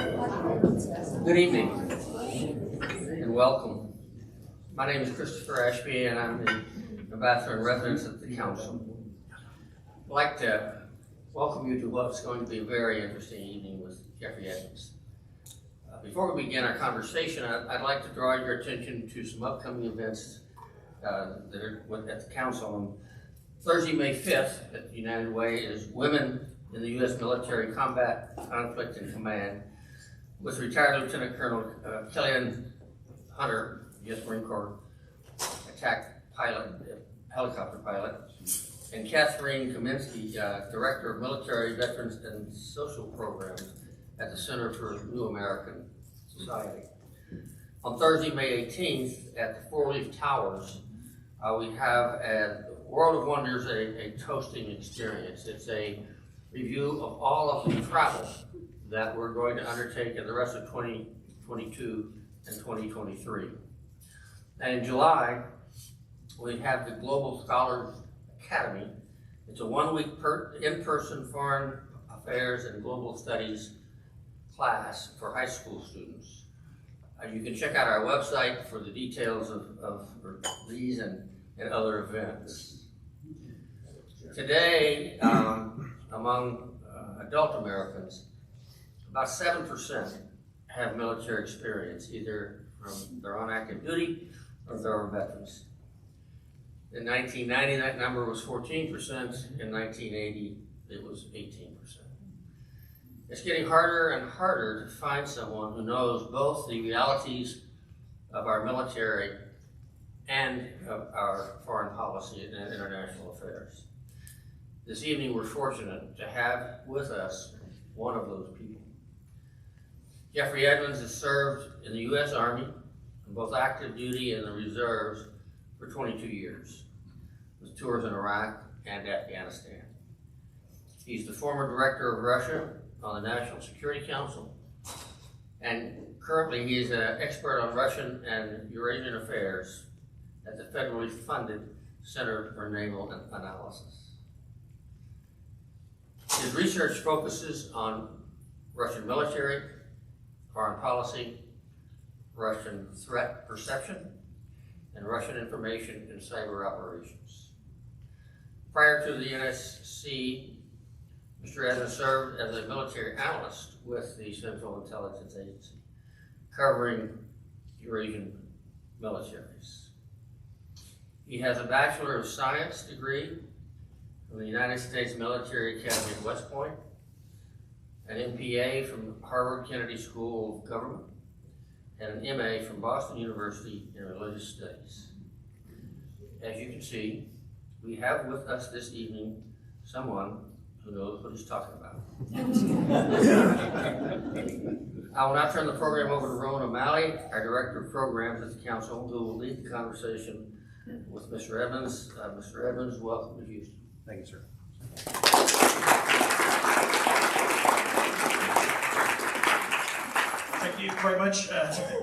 Good evening and welcome. My name is Christopher Ashby and I'm the Ambassador in Residence at the Council. I'd like to welcome you to what's going to be a very interesting evening with Jeffrey Edmonds. Before we begin our conversation, I'd like to draw your attention to some upcoming events that are at the Council. On Thursday, May 5th at the United Way is Women in the U.S. Military Combat Conflict and Command with retired Lieutenant Colonel Kellyanne Hunter, U.S. Marine Corps attack pilot, helicopter pilot, and Catherine Kaminsky, Director of Military, Veterans, and Social Programs at the Center for New American Society. On Thursday, May 18th, at the Four Leaf Towers, we have a World of Wonders, a toasting experience. It's a review of all of the travel that we're going to undertake in the rest of 2022 and 2023. And in July, we have the Global Scholars Academy. It's a one-week in-person foreign affairs and global studies class for high school students. You can check out our website for the details of these and other events. Today, among adult Americans, about 7% have military experience, either from their own active duty or their own veterans. In 1990, that number was 14%. In 1980, it was 18%. It's getting harder and harder to find someone who knows both the realities of our military and of our foreign policy and international affairs. This evening, we're fortunate to have with us one of those people. Jeffrey Edmonds has served in the U.S. Army, in both active duty and the reserves, for 22 years, with tours in Iraq and Afghanistan. He's the former director of Russia on the National Security Council, and currently he is an expert on Russian and Eurasian affairs at the federally funded Center for Naval Analysis. His research focuses on Russian military, foreign policy, Russian threat perception, and Russian information and cyber operations. Prior to the NSC, Mr. Edmonds served as a military analyst with the Central Intelligence Agency, covering Eurasian militaries. He has a Bachelor of Science degree from the United States Military Academy at West Point, an M.P.A. from Harvard Kennedy School of Government, and an M.A. from Boston University in Religious Studies. As you can see, we have with us this evening someone who knows what he's talking about. I will now turn the program over to Rowan O'Malley, our Director of Programs at the Council, who will lead the conversation with Mr. Edmonds. Mr. Edmonds, welcome to Houston. Thank you, sir. Thank you very much,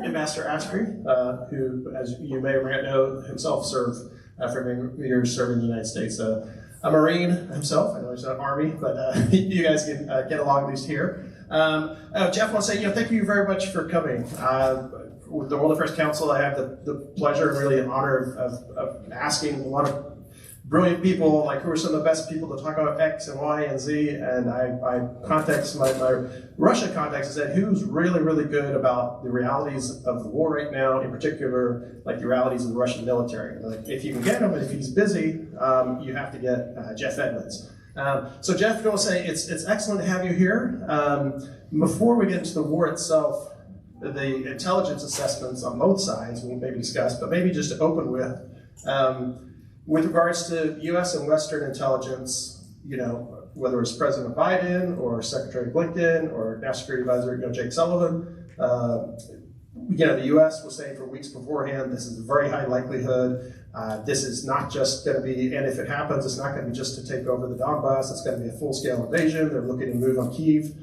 Ambassador Ashby, who, as you may or may not know, himself served for many years serving in the United States. A Marine himself. I know he's not Army, but you guys can get along at least here. Jeff, I want to say, thank you very much for coming. With the World Affairs Council, I have the pleasure and really an honor of asking a lot of brilliant people, like who are some of the best people to talk about X and Y and Z, and I context my Russia context is that who's really, really good about the realities of the war right now, in particular, like the realities of the Russian military. Like, if you can get him, and if he's busy, you have to get Jeff Edmonds. So Jeff, I want to say it's excellent to have you here. Before we get into the war itself, the intelligence assessments on both sides we'll maybe discuss, but maybe just to open with regards to U.S. and Western intelligence, whether it's President Biden or Secretary Blinken or National Security Advisor, Jake Sullivan, the U.S. was saying for weeks beforehand, this is a very high likelihood. This is not just going to be, and if it happens, it's not going to be just to take over the Donbass. It's going to be a full-scale invasion. They're looking to move on Kyiv.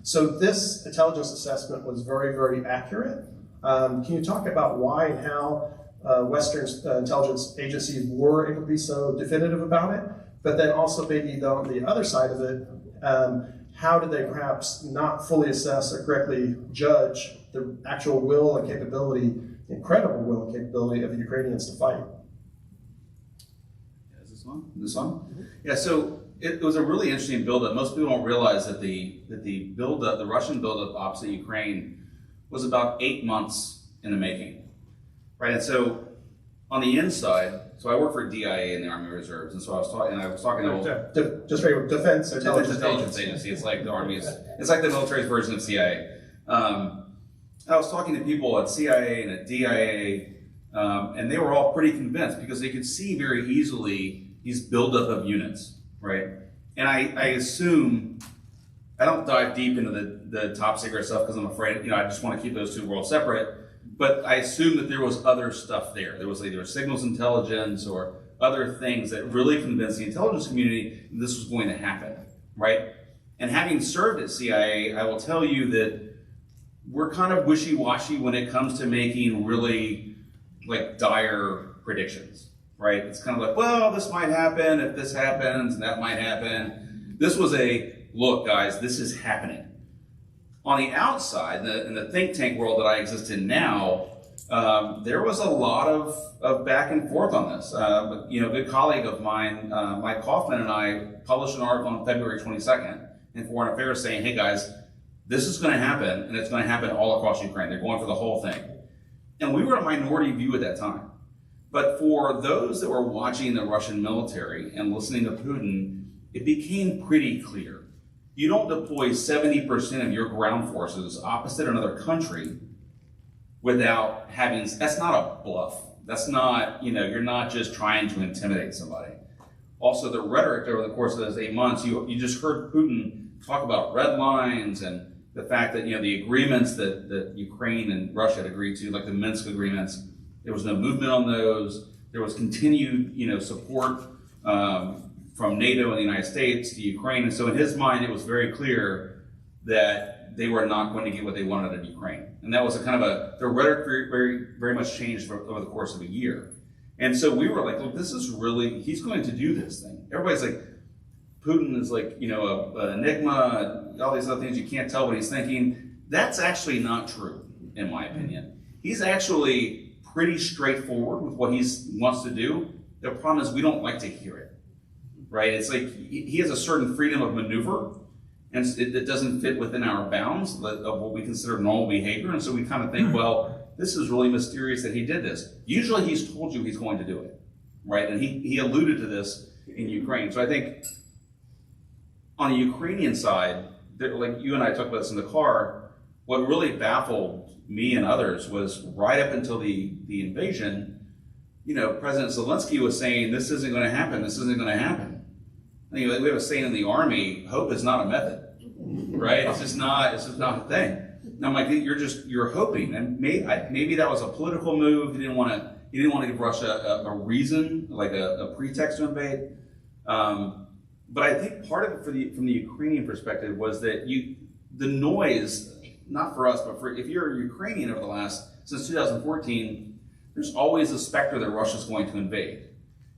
So this intelligence assessment was very, very accurate. Can you talk about why and how Western intelligence agencies were able to be so definitive about it, but then also maybe on the other side of it, how did they perhaps not fully assess or correctly judge the actual will and capability, incredible will and capability of the Ukrainians to fight? Is this on? Is this on? Yeah, so it was a really interesting buildup. Most people don't realize that the buildup, the Russian buildup opposite Ukraine, was about 8 months in the making, right? And so on the inside, so I work for DIA in the Army Reserves, and so I was talking to Just for Defense Intelligence Agency. It's like the Army's, it's like the military's version of CIA. I was talking to people at CIA and at DIA, and they were all pretty convinced because they could see very easily these buildup of units, right? And I assume, I don't dive deep into the top secret stuff because I'm afraid, I just want to keep those two worlds separate. But I assume that there was other stuff there. There was either signals intelligence or other things that really convinced the intelligence community this was going to happen, right? And having served at CIA, I will tell you that we're kind of wishy-washy when it comes to making really like dire predictions, right? It's kind of like, well, this might happen if this happens, and that might happen. This was look, guys, this is happening. On the outside, in the think tank world that I exist in now, there was a lot of back and forth on this. A good colleague of mine, Mike Kaufman, and I published an article on February 22nd in Foreign Affairs saying, hey guys, this is going to happen, and it's going to happen all across Ukraine. They're going for the whole thing. And we were a minority view at that time. But for those that were watching the Russian military and listening to Putin, it became pretty clear. You don't deploy 70% of your ground forces opposite another country without having, that's not a bluff. That's not, you're not just trying to intimidate somebody. Also, the rhetoric over the course of those 8 months, you just heard Putin talk about red lines and the fact that, the agreements that Ukraine and Russia had agreed to, like the Minsk agreements, there was no movement on those. There was continued, support from NATO and the United States to Ukraine. And so in his mind, it was very clear that they were not going to get what they wanted in Ukraine. And that was the rhetoric very, very much changed over the course of a year. And so we were like, look, this is really, he's going to do this thing. Everybody's like, Putin is like, an enigma, all these other things, you can't tell what he's thinking. That's actually not true, in my opinion. He's actually pretty straightforward with what he wants to do. The problem is we don't like to hear it, right? It's like he has a certain freedom of maneuver, and it doesn't fit within our bounds of what we consider normal behavior. And so we kind of think, well, this is really mysterious that he did this. Usually he's told you he's going to do it, right? And he alluded to this in Ukraine. So I think on the Ukrainian side, like you and I talked about this in the car, what really baffled me and others was right up until the invasion, President Zelensky was saying, this isn't going to happen, this isn't going to happen. We have a saying in the Army, hope is not a method, right? It's just not a thing. And I'm like, you're hoping. And maybe that was a political move. He didn't want to give Russia a reason, like a pretext to invade. But I think part of it from the Ukrainian perspective was that the noise, not for us, but if you're a Ukrainian since 2014, there's always a specter that Russia's going to invade.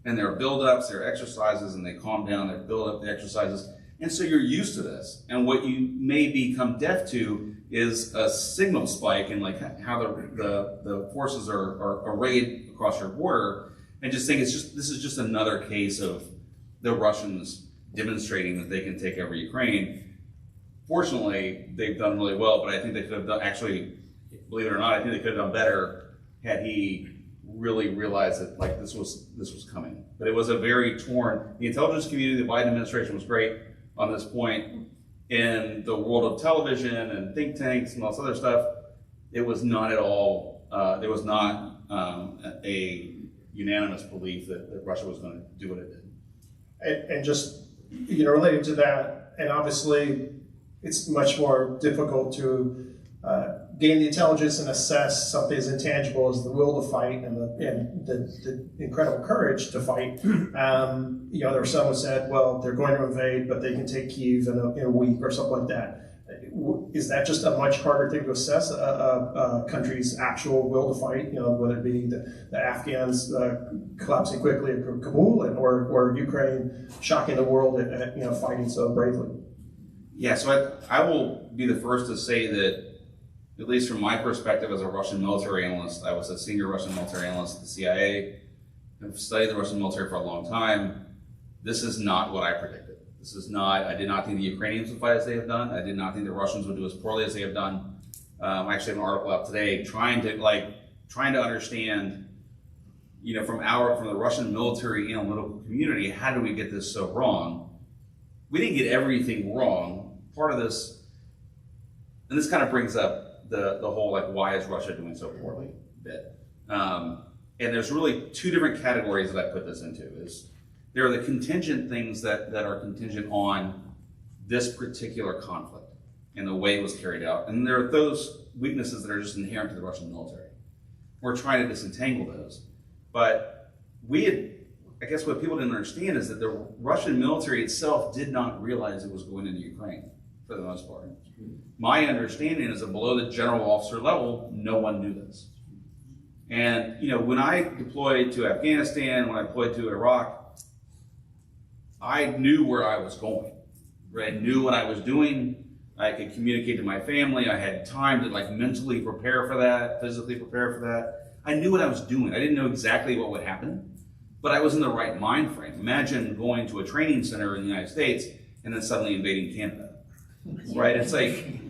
And there are buildups, there are exercises, and they calm down, they build up the exercises. And so you're used to this. And what you may become deaf to is a signal spike in like how the forces are arrayed across your border, and just think this is just another case of the Russians demonstrating that they can take over Ukraine. Fortunately, they've done really well, but I think they could have done, actually, believe it or not, I think they could have done better had he really realized that like this was coming. But it was a very torn, the intelligence community, the Biden administration was great on this point. In the world of television and think tanks and all this other stuff, it was not at all, there was not a unanimous belief that Russia was going to do what it did. And just, related to that, and obviously it's much more difficult to gain the intelligence and assess something as intangible as the will to fight and the incredible courage to fight. There were some who said, well, they're going to invade, but they can take Kyiv in a week or something like that. Is that just a much harder thing to assess, a country's actual will to fight, whether it be the Afghans collapsing quickly at Kabul or Ukraine shocking the world at fighting so bravely? Yeah, so I will be the first to say that, at least from my perspective as a Russian military analyst, I was a senior Russian military analyst at the CIA. I've studied the Russian military for a long time. This is not what I predicted. This is not, I did not think the Ukrainians would fight as they have done. I did not think the Russians would do as poorly as they have done. I actually have an article out today trying to understand, from the Russian military analytical community, how did we get this so wrong? We didn't get everything wrong. Part of this, and this kind of brings up the whole, why is Russia doing so poorly bit. And there's really two different categories that I put this into. There are the contingent things that are contingent on this particular conflict and the way it was carried out. And there are those weaknesses that are just inherent to the Russian military. We're trying to disentangle those. But I guess what people didn't understand is that the Russian military itself did not realize it was going into Ukraine, for the most part. My understanding is that below the general officer level, no one knew this. And, when I deployed to Afghanistan, when I deployed to Iraq, I knew where I was going, right? I knew what I was doing. I could communicate to my family. I had time to mentally prepare for that, physically prepare for that. I knew what I was doing. I didn't know exactly what would happen, but I was in the right mind frame. Imagine going to a training center in the United States and then suddenly invading Canada, right? It's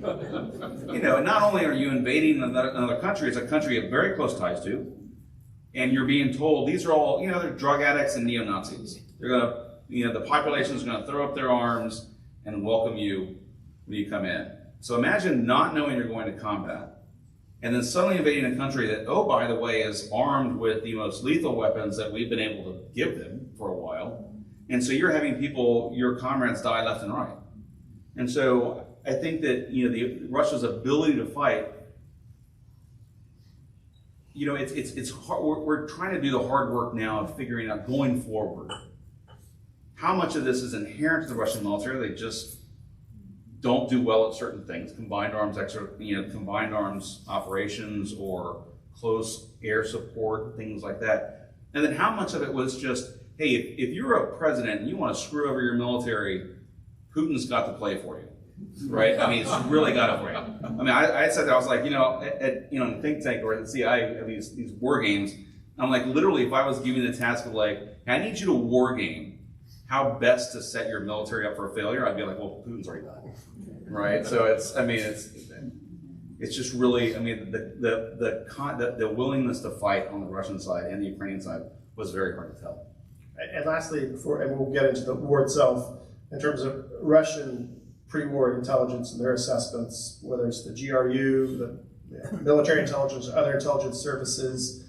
not only are you invading another country, it's a country you have very close ties to, and you're being told these are all, they're drug addicts and neo-Nazis. They're going to, the population is going to throw up their arms and welcome you when you come in. So imagine not knowing you're going to combat, and then suddenly invading a country that, oh, by the way, is armed with the most lethal weapons that we've been able to give them for a while. And so you're having your comrades die left and right. And so I think that, Russia's ability to fight, it's hard. We're trying to do the hard work now of figuring out going forward how much of this is inherent to the Russian military. They just don't do well at certain things, combined arms operations or close air support, things like that. And then how much of it was just, hey, if you're a president and you want to screw over your military, Putin's got to play for you, right? I mean, it's really got to play. I mean, I said that, I was like, in the think tank or at the CIA, have these war games. I'm like, literally, if I was given the task of hey, I need you to war game how best to set your military up for failure, I'd be like, well, Putin's already done, right? So it's just really, the willingness to fight on the Russian side and the Ukrainian side was very hard to tell. And lastly, and we'll get into the war itself, in terms of Russian pre-war intelligence and their assessments, whether it's the GRU, the military intelligence, or other intelligence services,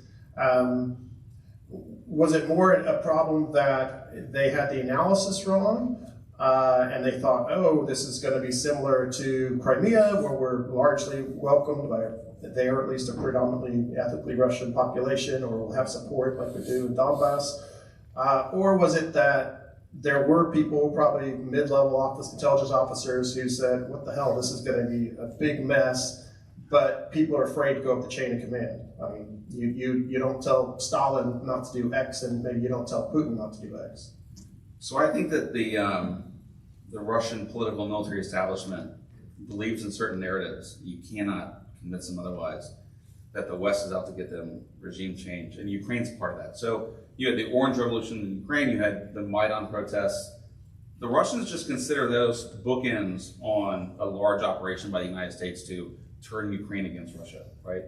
was it more a problem that they had the analysis wrong, and they thought, oh, this is going to be similar to Crimea, where we're largely welcomed by, they are at least a predominantly ethnically Russian population, or will have support like we do in Donbass? Or was it that there were people, probably mid-level intelligence officers, who said, what the hell, this is going to be a big mess, but people are afraid to go up the chain of command? I mean, you don't tell Stalin not to do X, and maybe you don't tell Putin not to do X. So I think that the Russian political military establishment believes in certain narratives. You cannot convince them otherwise, that the West is out to get them regime change, and Ukraine's part of that. So you had the Orange Revolution in Ukraine, you had the Maidan protests. The Russians just consider those bookends on a large operation by the United States to turn Ukraine against Russia, right?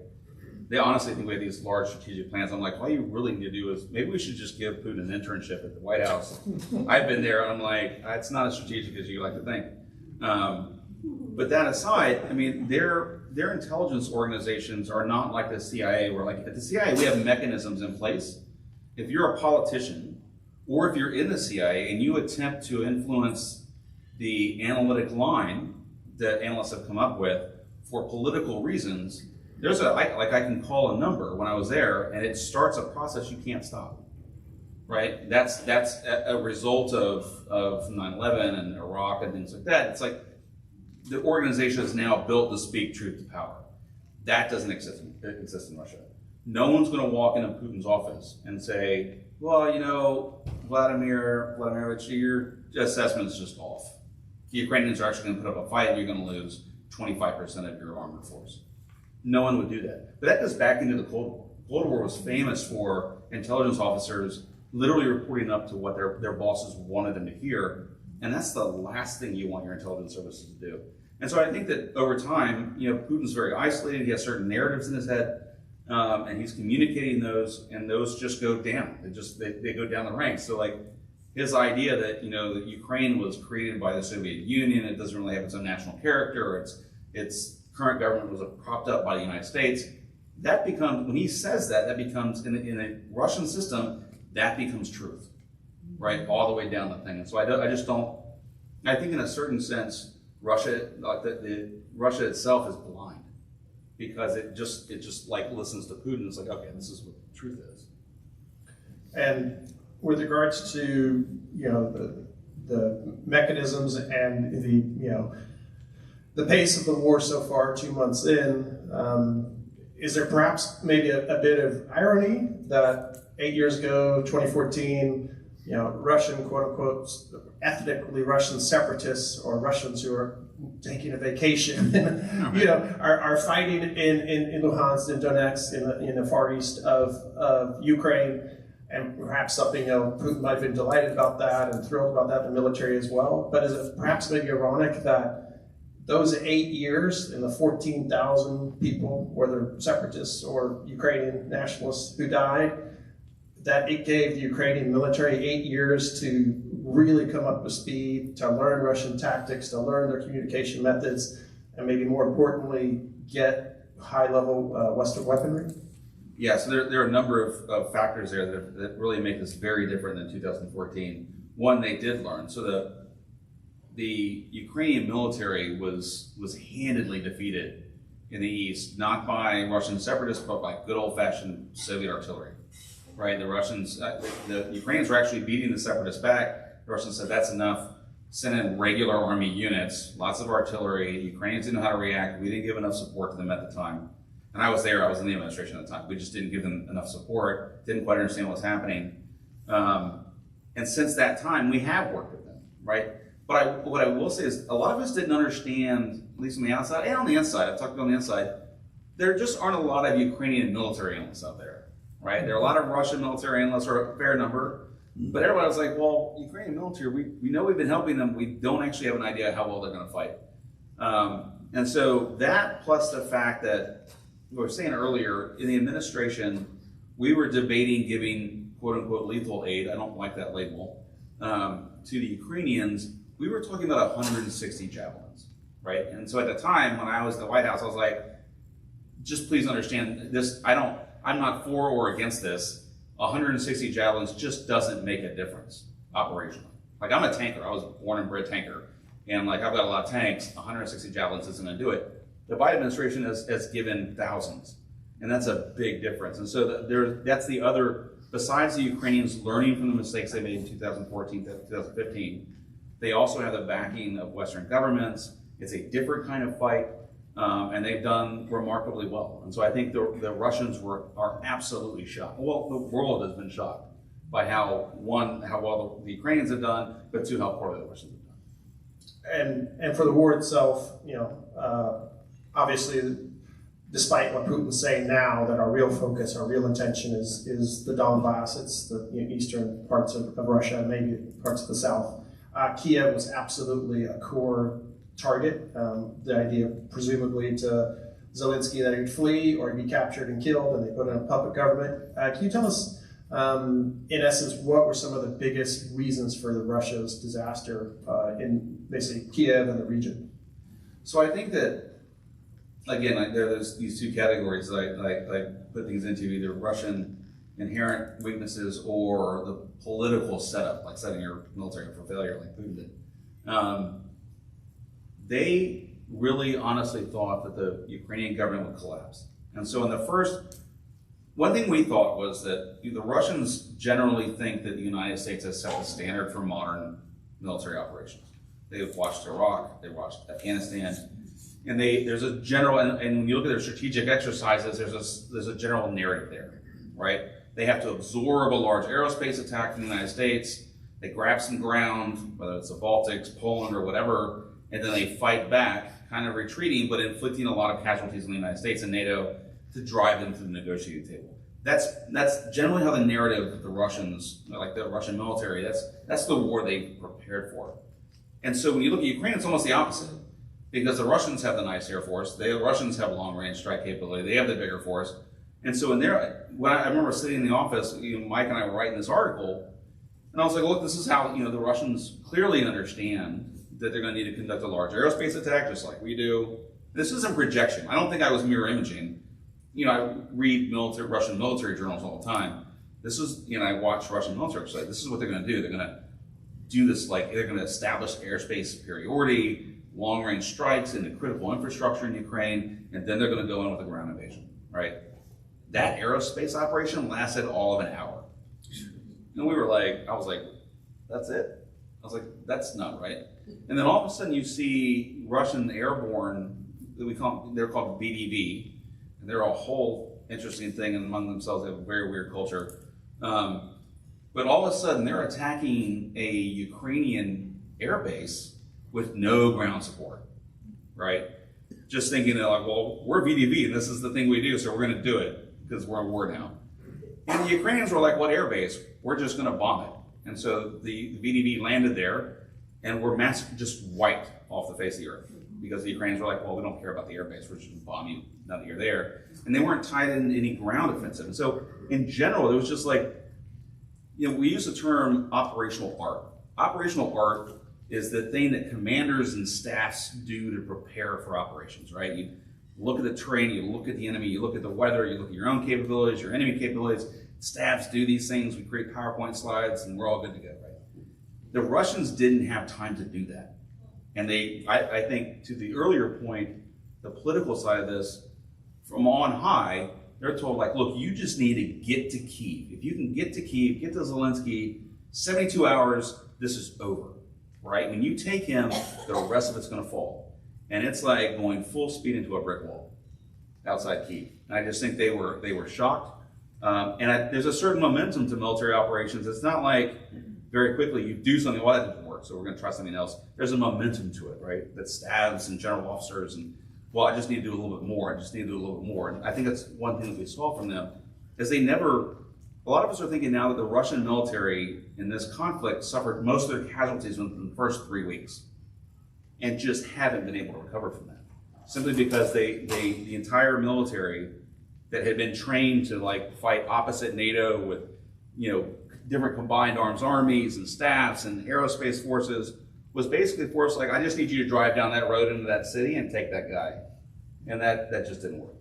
They honestly think we have these large strategic plans. I'm like, all you really need to do is, maybe we should just give Putin an internship at the White House. I've been there, and I'm like, it's not as strategic as you like to think. But that aside, I mean, their intelligence organizations are not like the CIA, where at the CIA, we have mechanisms in place. If you're a politician, or if you're in the CIA and you attempt to influence the analytic line that analysts have come up with for political reasons, I can call a number when I was there, and it starts a process you can't stop, right? That's a result of 9/11 and Iraq and things like that. It's like the organization is now built to speak truth to power. That doesn't exist in Russia. No one's going to walk into Putin's office and say, well, Vladimirovich, your assessment is just off. the Ukrainians are actually going to put up a fight, you're going to lose 25% of your armored force. No one would do that. But that goes back into the Cold War. The Cold War was famous for intelligence officers literally reporting up to what their bosses wanted them to hear. And that's the last thing you want your intelligence services to do. And so I think that over time, Putin's very isolated. He has certain narratives in his head, and he's communicating those, and those just go down. They go down the ranks. So like his idea that that Ukraine was created by the Soviet Union, it doesn't really have its own national character. Its current government was propped up by the United States. That becomes, when he says that becomes in a Russian system, that becomes truth, right, all the way down the thing. And so I think in a certain sense, Russia, like Russia itself is blind because it just like listens to Putin. It's like, okay, this is what the truth is. And with regards to the mechanisms and the pace of the war so far, 2 months in, is there perhaps maybe a bit of irony that 8 years ago, 2014, Russian, quote unquote, ethnically Russian separatists or Russians who are taking a vacation, are fighting in Luhansk and Donetsk in the far east of Ukraine, and perhaps something, Putin might have been delighted about that and thrilled about that, the military as well. But is it perhaps maybe ironic that those 8 years and the 14,000 people, whether separatists or Ukrainian nationalists who died, that it gave the Ukrainian military 8 years to really come up to speed, to learn Russian tactics, to learn their communication methods, and maybe more importantly, get high-level Western weaponry? Yeah, so there are a number of factors there that really make this very different than 2014. One, they did learn. So the Ukrainian military was handedly defeated in the east, not by Russian separatists, but by good old-fashioned Soviet artillery. Right, the Russians, the Ukrainians were actually beating the separatists back. The Russians said that's enough. Sent in regular army units, lots of artillery. The Ukrainians didn't know how to react. We didn't give enough support to them at the time. And I was there. I was in the administration at the time. We just didn't give them enough support. Didn't quite understand what was happening. And since that time, we have worked with them, right? But what I will say is a lot of us didn't understand, at least on the outside and on the inside. I've talked about on the inside. There just aren't a lot of Ukrainian military analysts out there. Right? There are a lot of Russian military analysts, or a fair number, but everybody was like, well, Ukrainian military, we know we've been helping them, we don't actually have an idea how well they're going to fight. And so that, plus the fact that, we were saying earlier, in the administration, we were debating giving quote-unquote lethal aid, I don't like that label, to the Ukrainians. We were talking about 160 javelins, right? And so at the time, when I was at the White House, I was like, just please understand this, I'm not for or against this. 160 javelins just doesn't make a difference operationally. Like, I'm a tanker. I was born and bred tanker. And like, I've got a lot of tanks. 160 javelins isn't going to do it. The Biden administration has given thousands. And that's a big difference. And so that's the other, besides the Ukrainians learning from the mistakes they made in 2014 to 2015, they also have the backing of Western governments. It's a different kind of fight. And they've done remarkably well. And so I think the Russians are absolutely shocked. Well, the world has been shocked by how well the Ukrainians have done, but two, how poorly the Russians have done. And for the war itself, obviously, despite what Putin's saying now, that our real focus, our real intention is the Donbass, it's the eastern parts of Russia, and maybe parts of the south. Kiev was absolutely a core target. The idea, presumably, to Zelensky that he'd flee or he'd be captured and killed, and they put in a puppet government. Can you tell us, in essence, what were some of the biggest reasons for Russia's disaster in basically Kiev and the region? So I think that, again, there's these two categories that I put things into, either Russian inherent weaknesses or the political setup, like setting your military up for failure like Putin did. They really honestly thought that the Ukrainian government would collapse. And so one thing we thought was that the Russians generally think that the United States has set the standard for modern military operations. They've watched Iraq, they've watched Afghanistan, and there's a general, and when you look at their strategic exercises, there's a general narrative there, right? They have to absorb a large aerospace attack from the United States, they grab some ground, whether it's the Baltics, Poland, or whatever, and then they fight back, kind of retreating, but inflicting a lot of casualties on the United States and NATO to drive them to the negotiating table. That's generally how the narrative of the Russians, like the Russian military, that's the war they prepared for. And so when you look at Ukraine, it's almost the opposite. Because the Russians have the nice Air Force, the Russians have long-range strike capability, they have the bigger force. And so when I remember sitting in the office, Mike and I were writing this article, and I was like, look, this is how the Russians clearly understand that they're going to need to conduct a large aerospace attack, just like we do. This isn't projection. I don't think I was mirror imaging. I read Russian military journals all the time. This is, I watch Russian military websites. This is what they're going to do. They're going to do this, they're going to establish airspace superiority, long-range strikes into critical infrastructure in Ukraine, and then they're going to go in with a ground invasion, right? That aerospace operation lasted all of an hour. And I was like, that's it? I was like, that's not right. And then all of a sudden you see Russian airborne, they're called BDV, and they're a whole interesting thing, and among themselves they have a very weird culture. But all of a sudden they're attacking a Ukrainian air base with no ground support, right? Just thinking that well, we're VDV and this is the thing we do, so we're gonna do it because we're at war now. And the Ukrainians were like, what air base? We're just gonna bomb it. And so the VDV landed there and were just wiped off the face of the earth because the Ukrainians were like, well, we don't care about the air base, we're just gonna bomb you now that you're there. And they weren't tied in any ground offensive. And so in general, it was just like, we use the term operational art. Operational art is the thing that commanders and staffs do to prepare for operations, right? You look at the terrain, you look at the enemy, you look at the weather, you look at your own capabilities, your enemy capabilities. Staffs do these things, we create PowerPoint slides, and we're all good to go, right? The Russians didn't have time to do that. And I think to the earlier point, the political side of this, from on high, they're told look, you just need to get to Kyiv. If you can get to Kyiv, get to Zelensky, 72 hours, this is over, right? When you take him, the rest of it's gonna fall. And it's like going full speed into a brick wall outside Kyiv. And I just think they were shocked. There's a certain momentum to military operations. It's not like very quickly you do something, well, that didn't work, so we're gonna try something else. There's a momentum to it, right? That staffs and general officers and, well, I just need to do a little bit more. I just need to do a little bit more. And I think that's one thing that we saw from them, is a lot of us are thinking now that the Russian military in this conflict suffered most of their casualties within the first 3 weeks and just haven't been able to recover from that. Simply because the entire military that had been trained to fight opposite NATO with, different combined arms armies and staffs and aerospace forces was basically forced I just need you to drive down that road into that city and take that guy. And that just didn't work.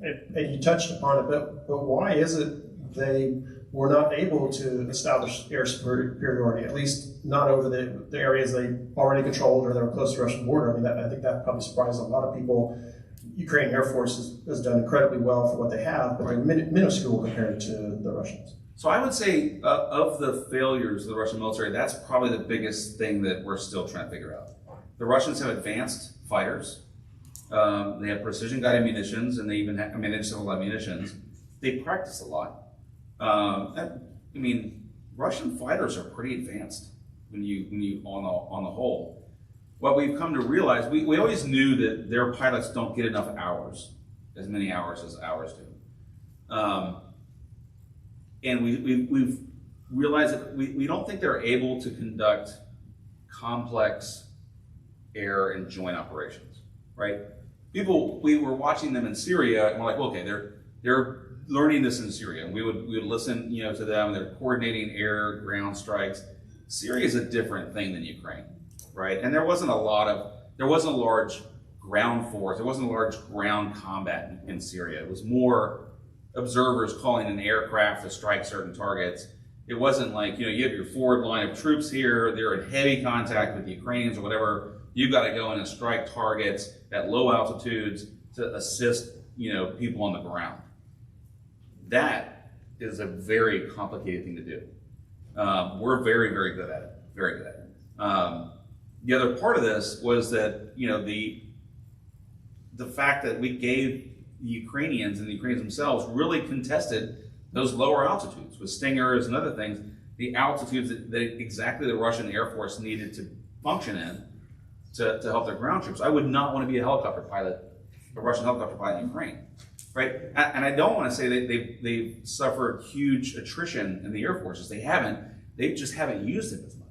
And you touched upon it, but why is it they were not able to establish air superiority, at least not over the areas they already controlled or that were close to the Russian border? I mean, I think that probably surprised a lot of people. Ukrainian Air Force has done incredibly well for what they have, but they're minuscule compared to the Russians. So I would say of the failures of the Russian military, that's probably the biggest thing that we're still trying to figure out. The Russians have advanced fighters. They have precision-guided munitions, and they even have, they just have a lot of munitions. They practice a lot. Russian fighters are pretty advanced when you on the whole. What we've come to realize, we always knew that their pilots don't get enough hours, as many hours as ours do. And we've realized that we don't think they're able to conduct complex air and joint operations, right? We were watching them in Syria, and we're like, well, okay, they're learning this in Syria, and we would listen, to them. They're coordinating air, ground strikes. Syria is a different thing than Ukraine, right? And there wasn't a large ground force. There wasn't a large ground combat in Syria. It was more observers calling an aircraft to strike certain targets. It wasn't like, you have your forward line of troops here, they're in heavy contact with the Ukrainians or whatever. You've got to go in and strike targets at low altitudes to assist, people on the ground. That is a very complicated thing to do. We're very, very good at it, very good at it. The other part of this was that, the fact that we gave the Ukrainians and the Ukrainians themselves really contested those lower altitudes with Stingers and other things, the altitudes that exactly the Russian Air Force needed to function in. to help their ground troops. I would not want to be a Russian helicopter pilot in Ukraine, right? And I don't want to say that they've suffered huge attrition in the air forces. They haven't. They just haven't used it as much.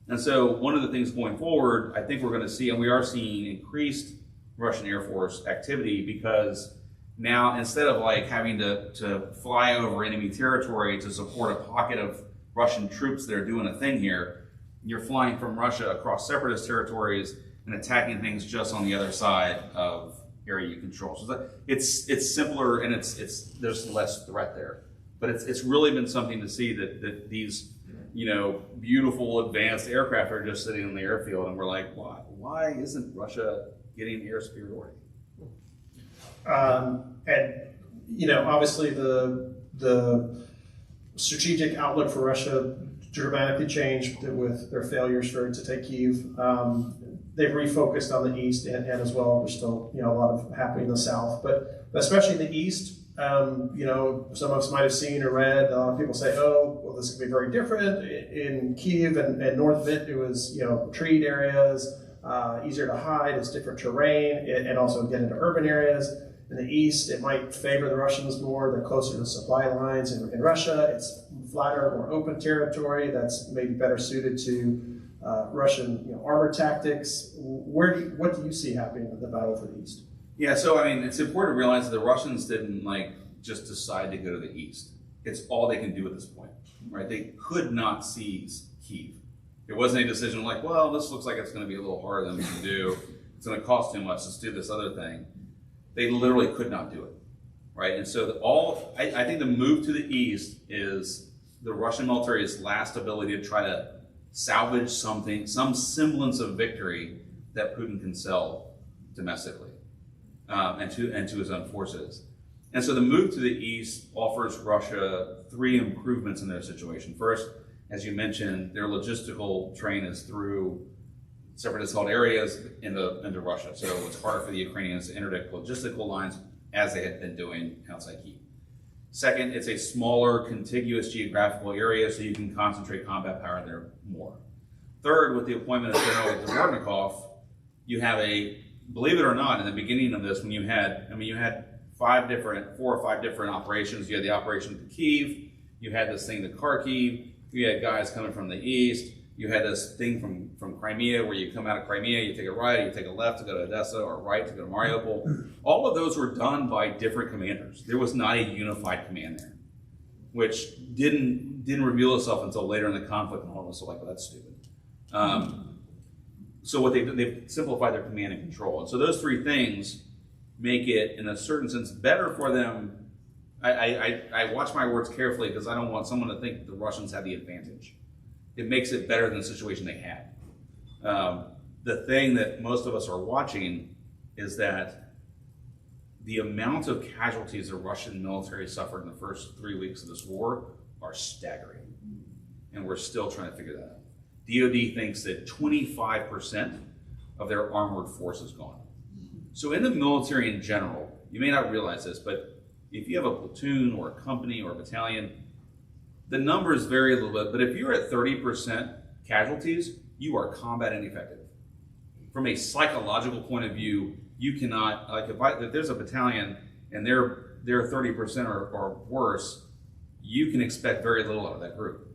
And so one of the things going forward, I think we're going to see, and we are seeing, increased Russian Air Force activity, because now instead of like having to fly over enemy territory to support a pocket of Russian troops that are doing a thing here, you're flying from Russia across separatist territories and attacking things just on the other side of area you control. So it's simpler, and there's less threat there. But it's really been something to see that these, you know, beautiful advanced aircraft are just sitting on the airfield, and we're like, why isn't Russia getting air superiority? And you know, obviously the strategic outlook for Russia dramatically changed with their failures to take Kyiv. They've refocused on the east and as well. There's still, you know, a lot of happening in the south, but especially in the east. You know, some of us might have seen or read, a lot of people say, oh, well, this could be very different. In Kyiv and north of it, it was, you know, treed areas, easier to hide, it's different terrain, and also get into urban areas. In the east, it might favor the Russians more. They're closer to supply lines. In Russia, it's flatter, more open territory that's maybe better suited to Russian, you know, armor tactics. What do you see happening in the battle for the east? Yeah, so I mean, it's important to realize that the Russians didn't like just decide to go to the east. It's all they can do at this point, right? They could not seize Kyiv. It wasn't a decision like, well, this looks like it's going to be a little harder than we can do. It's going to cost too much. Let's do this other thing. They literally could not do it, right? And so I think the move to the east is the Russian military's last ability to try to salvage something, some semblance of victory that Putin can sell domestically. And to his own forces. And so the move to the east offers Russia three improvements in their situation. First, as you mentioned, their logistical train is through separatist-held areas into Russia. So it's harder for the Ukrainians to interdict logistical lines as they had been doing outside Kyiv. Second, it's a smaller, contiguous geographical area, so you can concentrate combat power there more. Third, with the appointment of General Dvornikov, you have believe it or not, in the beginning of this, when you had 4 or 5 different operations. You had the operation to Kyiv, you had this thing to Kharkiv, you had guys coming from the east, you had this thing from Crimea, where you come out of Crimea, you take a right, you take a left to go to Odessa, or right to go to Mariupol. All of those were done by different commanders. There was not a unified command there, which didn't reveal itself until later in the conflict, and all of us were like, well, that's stupid. So what they've simplified their command and control. And so those three things make it, in a certain sense, better for them. I watch my words carefully, because I don't want someone to think the Russians had the advantage. It makes it better than the situation they had. The thing that most of us are watching is that the amount of casualties the Russian military suffered in the first 3 weeks of this war are staggering. And we're still trying to figure that out. DoD thinks that 25% of their armored force is gone. So in the military in general, you may not realize this, but if you have a platoon or a company or a battalion, the numbers vary a little bit, but if you're at 30% casualties, you are combat ineffective. From a psychological point of view, you cannot, like if there's a battalion and they're 30% or worse, you can expect very little out of that group.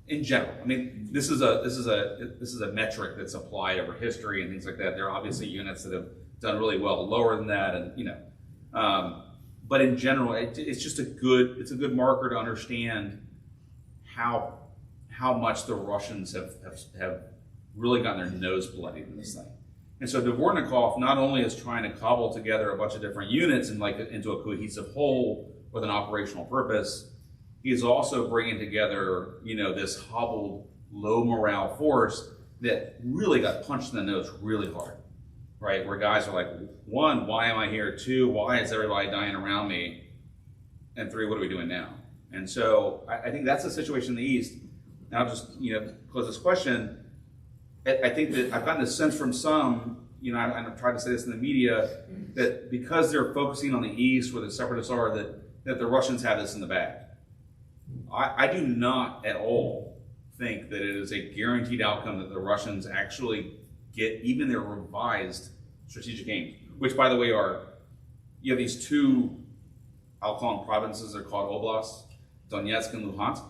In general, I mean, this is a metric that's applied over history and things like that. There are obviously units that have done really well lower than that, and you know, but in general, it's just a good marker to understand how much the Russians have really gotten their nose bloodied in this thing. And so Dvornikov not only is trying to cobble together a bunch of different units and into a cohesive whole with an operational purpose, he's also bringing together, you know, this hobbled, low morale force that really got punched in the nose really hard, right? Where guys are like, 1, why am I here? 2, why is everybody dying around me? And 3, what are we doing now? And so I think that's the situation in the East. And I'll just, you know, close this question. I think that I've gotten a sense from some, you know, I've tried to say this in the media, that because they're focusing on the East, where the separatists are, that the Russians have this in the bag. I do not at all think that it is a guaranteed outcome that the Russians actually get even their revised strategic aims, which, by the way, you have these two, I'll call them provinces, they're called oblasts, Donetsk and Luhansk.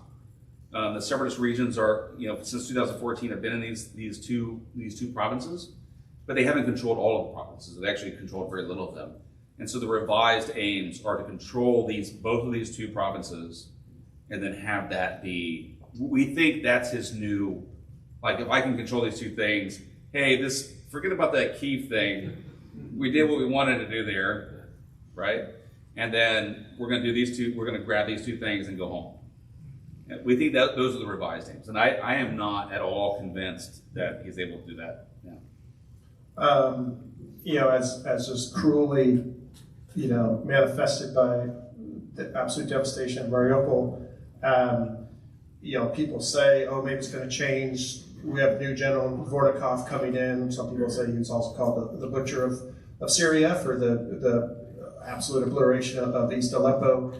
The separatist regions are, since 2014 have been in these two provinces, but they haven't controlled all of the provinces. They've actually controlled very little of them. And so the revised aims are to control both of these two provinces, and then have that be, we think that's his new, like, if I can control these two things, hey, forget about that Kyiv thing. We did what we wanted to do there, right? And then we're going to do we're going to grab these two things and go home. And we think that those are the revised aims. And I am not at all convinced that he's able to do that. Yeah. As just cruelly, manifested by the absolute devastation of Mariupol, people say, oh, maybe it's going to change. We have new General Vornikov coming in. Some people say he was also called the butcher of Syria for the absolute obliteration of East Aleppo.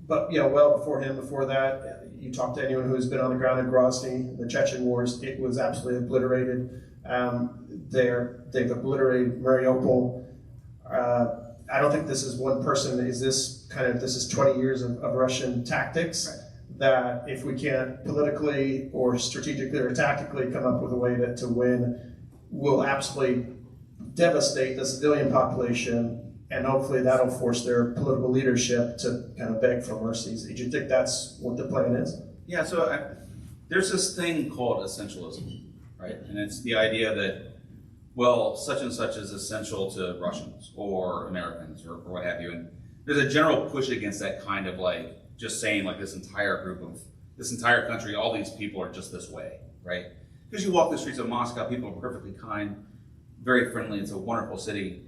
But well before that, you talk to anyone who's been on the ground in Grozny, the Chechen wars, it was absolutely obliterated. They've obliterated Mariupol. I don't think this is one person. This is 20 years of Russian tactics. Right. That if we can't politically or strategically or tactically come up with a way to win, we'll absolutely devastate the civilian population, and hopefully that'll force their political leadership to kind of beg for mercy. Do you think that's what the plan is? Yeah, so there's this thing called essentialism, right? And it's the idea that, well, such and such is essential to Russians or Americans or what have you. And there's a general push against that kind of like, just saying like this entire country, all these people are just this way, right? Because you walk the streets of Moscow, people are perfectly kind, very friendly, it's a wonderful city.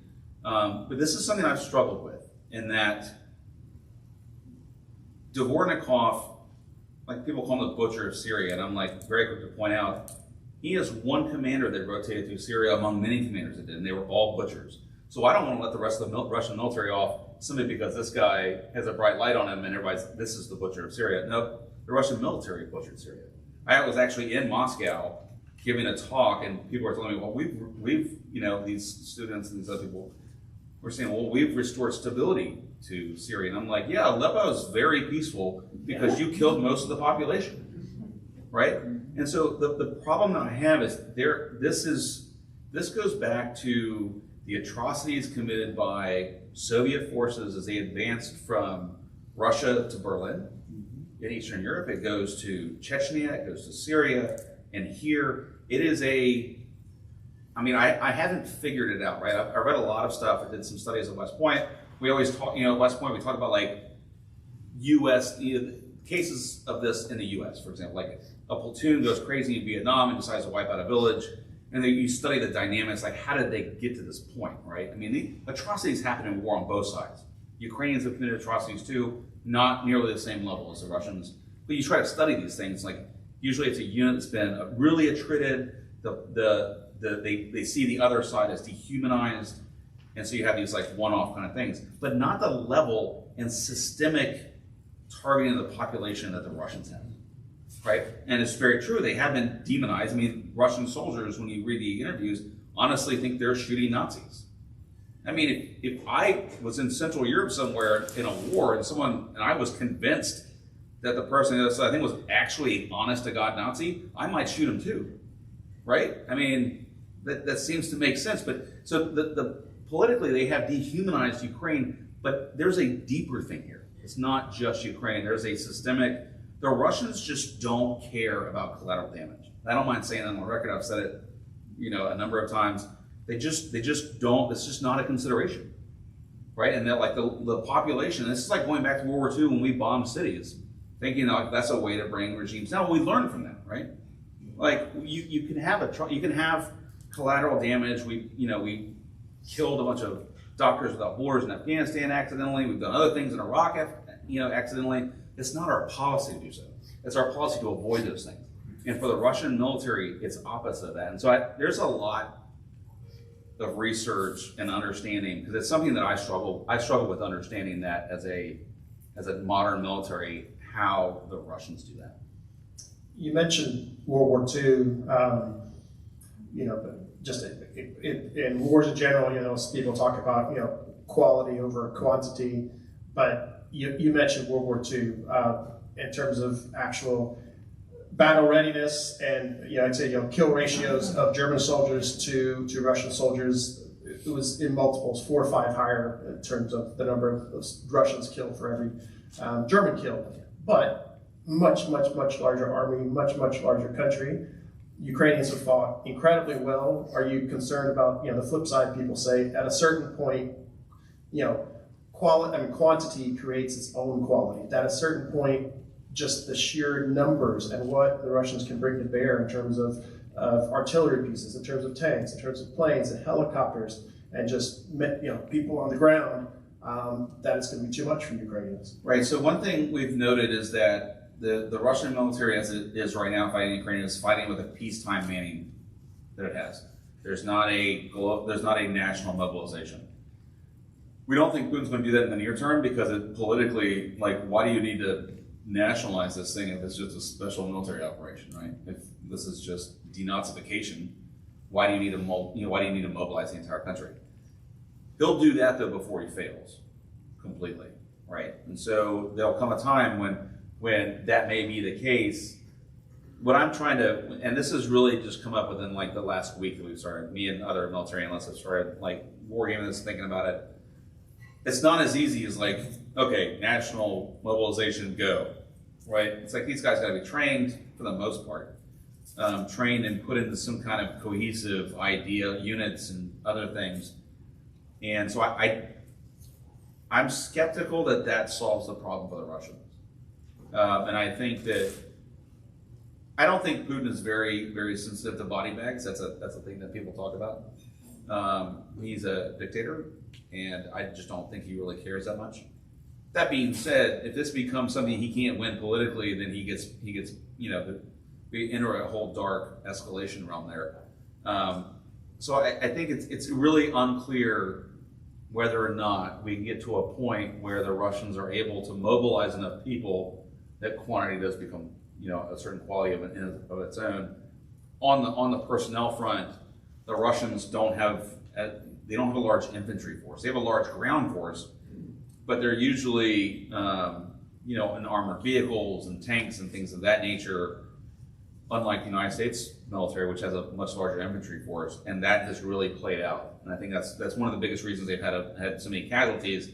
But this is something I've struggled with, in that Dvornikov, like people call him the butcher of Syria, and I'm like very quick to point out, he has one commander that rotated through Syria among many commanders that did, and they were all butchers. So I don't want to let the rest of the Russian military off simply because this guy has a bright light on him and everybody's, this is the butcher of Syria. No, the Russian military butchered Syria. I was actually in Moscow giving a talk, and people were telling me, well, we've these students and these other people were saying, well, we've restored stability to Syria. And I'm like, yeah, Aleppo is very peaceful because you killed most of the population, right? And so the problem that I have is this goes back to the atrocities committed by Soviet forces as they advanced from Russia to Berlin. In Eastern Europe, it goes to Chechnya, it goes to Syria, and here it is I haven't figured it out, right? I read a lot of stuff. I did some studies at West Point. We always talk, at West Point, we talk about like U.S., cases of this in the U.S., for example, like a platoon goes crazy in Vietnam and decides to wipe out a village. And then you study the dynamics, like how did they get to this point, right? I mean, the atrocities happen in war on both sides. Ukrainians have committed atrocities too, not nearly the same level as the Russians. But you try to study these things, like usually it's a unit that's been really attrited, they see the other side as dehumanized, and so you have these like one-off kind of things, but not the level and systemic targeting of the population that the Russians have. Right? And it's very true, they have been demonized. I mean, Russian soldiers, when you read the interviews, honestly think they're shooting Nazis. I mean, if I was in Central Europe somewhere in a war and I was convinced that the person on the other side, I think, was actually honest to God Nazi, I might shoot him too. Right? I mean, that seems to make sense. But so the politically they have dehumanized Ukraine, but there's a deeper thing here. It's not just Ukraine. There's a systemic. The Russians just don't care about collateral damage. I don't mind saying that on the record. I've said it, a number of times. They just don't. It's just not a consideration, right? And that like the population. This is like going back to World War II when we bombed cities, thinking like that's a way to bring regimes down. We learned from that, right? Like you can have collateral damage. We killed a bunch of doctors without borders in Afghanistan accidentally. We've done other things in Iraq, accidentally. It's not our policy to do so. It's our policy to avoid those things. And for the Russian military, it's opposite of that. And so there's a lot of research and understanding, because it's something that I struggle with understanding that as a modern military, how the Russians do that. You mentioned World War II. but just in wars in general, people talk about, quality over quantity, but you mentioned World War II in terms of actual battle readiness and, I'd say, kill ratios of German soldiers to Russian soldiers. It was in multiples, 4 or 5 higher in terms of the number of Russians killed for every German killed. But much larger army, much larger country. Ukrainians have fought incredibly well. Are you concerned about, the flip side? People say at a certain point, quantity creates its own quality. At a certain point, just the sheer numbers and what the Russians can bring to bear in terms of artillery pieces, in terms of tanks, in terms of planes and helicopters, and just people on the ground, that it's going to be too much for Ukrainians. Right. So one thing we've noted is that the Russian military, as it is right now fighting Ukraine, is fighting with a peacetime manning that it has. There's not a national mobilization. We don't think Putin's going to do that in the near term because it politically, why do you need to nationalize this thing if it's just a special military operation, right? If this is just denazification, why do you need to mobilize the entire country? He'll do that though before he fails completely, right? And so there'll come a time when that may be the case. What I'm trying to, and this has really just come up within the last week that we've started, me and other military analysts have started wargaming this, thinking about it. It's not as easy as okay, national mobilization, go, right? It's these guys got to be trained for the most part, trained and put into some kind of cohesive idea, units and other things. And so I'm skeptical that solves the problem for the Russians. And I think that, I don't think Putin is very, very sensitive to body bags. That's a thing that people talk about. He's a dictator, and I just don't think he really cares that much. That being said, if this becomes something he can't win politically, then he gets we enter a whole dark escalation realm there. So I think it's really unclear whether or not we can get to a point where the Russians are able to mobilize enough people that quantity does become, a certain quality of its own. On the personnel front, the Russians don't have a large infantry force. They have a large ground force, but they're usually, in armored vehicles and tanks and things of that nature, unlike the United States military, which has a much larger infantry force, and that has really played out. And I think that's one of the biggest reasons they've had so many casualties,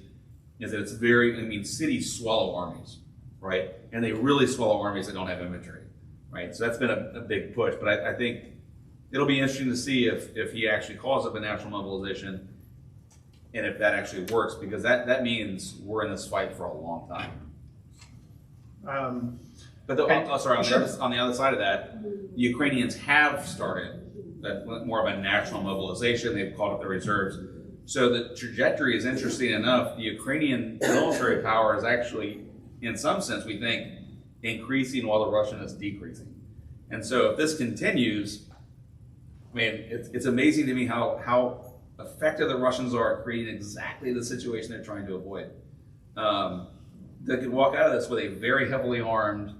is that it's cities swallow armies, right? And they really swallow armies that don't have infantry, right? So that's been a big push, but I think it'll be interesting to see if he actually calls up a national mobilization and if that actually works, because that means we're in this fight for a long time. But on the other side of that, the Ukrainians have started more of a national mobilization. They've called up the reserves. So the trajectory is interesting enough. The Ukrainian military power is actually, in some sense, we think, increasing while the Russian is decreasing. And so if this continues, it's amazing to me how effective the Russians are at creating exactly the situation they're trying to avoid. They could walk out of this with a very heavily armed,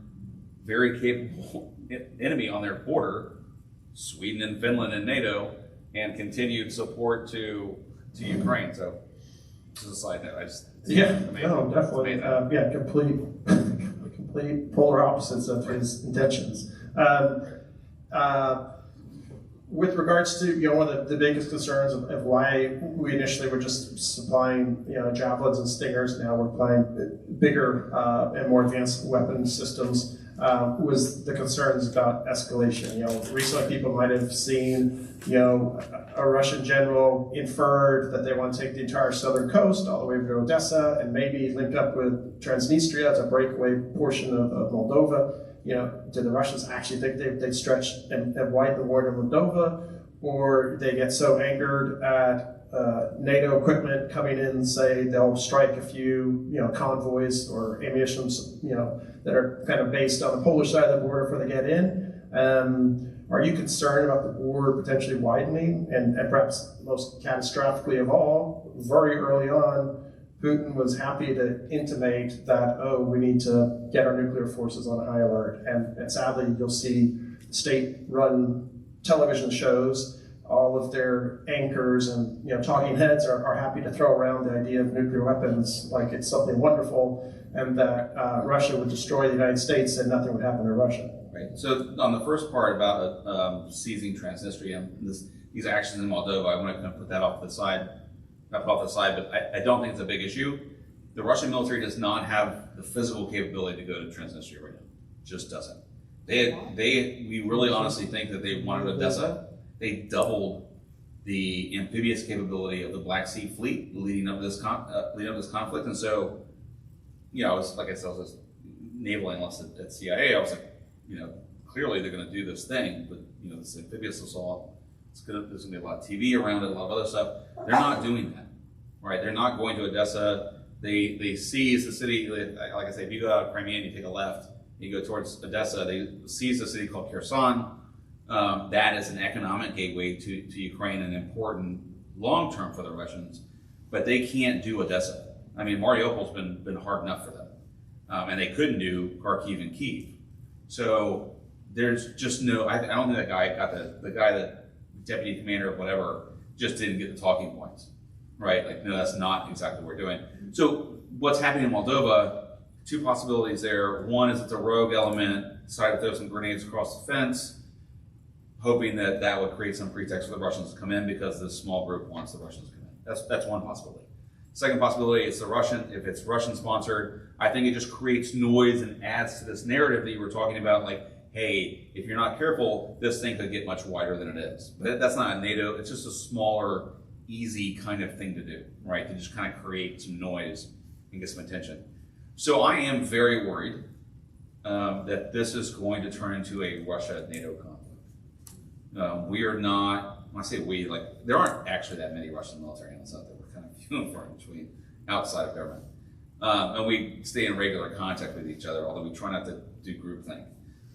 very capable enemy on their border, Sweden and Finland and NATO, and continued support to Ukraine. So this is a side note. Definitely. Complete polar opposites of his intentions. With regards to one of the biggest concerns of why we initially were just supplying javelins and stingers, now we're applying bigger and more advanced weapon systems, was the concerns about escalation. Recently people might have seen a Russian general inferred that they want to take the entire southern coast all the way to Odessa and maybe link up with Transnistria as a breakaway portion of Moldova. Do the Russians actually think they'd stretch and widen the war to Moldova, or they get so angered at NATO equipment coming in and say they'll strike a few convoys or ammunition that are kind of based on the Polish side of the border before they get in? Are you concerned about the war potentially widening? And perhaps most catastrophically of all, very early on, Putin was happy to intimate that, we need to get our nuclear forces on high alert. And sadly, you'll see state-run television shows, all of their anchors and talking heads are happy to throw around the idea of nuclear weapons like it's something wonderful, and that Russia would destroy the United States and nothing would happen to Russia. Right. So on the first part about seizing Transnistria, these actions in Moldova, I want to kind of put that off to the side. Not put off to the side, but I don't think it's a big issue. The Russian military does not have the physical capability to go to Transnistria right now. It just doesn't. We really honestly think that they wanted Odessa. They doubled the amphibious capability of the Black Sea Fleet leading up to this conflict, and so, I was like I said, I was a naval analyst at CIA. I was like, clearly they're going to do this thing, but this amphibious assault, there's going to be a lot of TV around it, a lot of other stuff. They're not doing that, right? They're not going to Odessa. They seize the city. Like I say, if you go out of Crimea and you take a left, and you go towards Odessa, they seize a city called Kherson. That is an economic gateway to Ukraine and important long-term for the Russians, but they can't do Odessa. I mean, Mariupol's been hard enough for them, and they couldn't do Kharkiv and Kyiv. So there's just no, I don't think that guy got the guy that deputy commander of whatever just didn't get the talking points, right? Like, no, that's not exactly what we're doing. So what's happening in Moldova, two possibilities there. One is it's a rogue element, decided to throw some grenades across the fence, hoping that would create some pretext for the Russians to come in because this small group wants the Russians to come in. That's one possibility. Second possibility, if it's Russian sponsored, I think it just creates noise and adds to this narrative that you were talking about, like, hey, if you're not careful, this thing could get much wider than it is. But that's not a NATO, it's just a smaller, easy kind of thing to do, right? To just kind of create some noise and get some attention. So I am very worried that this is going to turn into a Russia-NATO conflict. We are not, when I say we, like, there aren't actually that many Russian military analysts out there. We're kind of few and far between outside of government. And we stay in regular contact with each other, although we try not to do groupthink.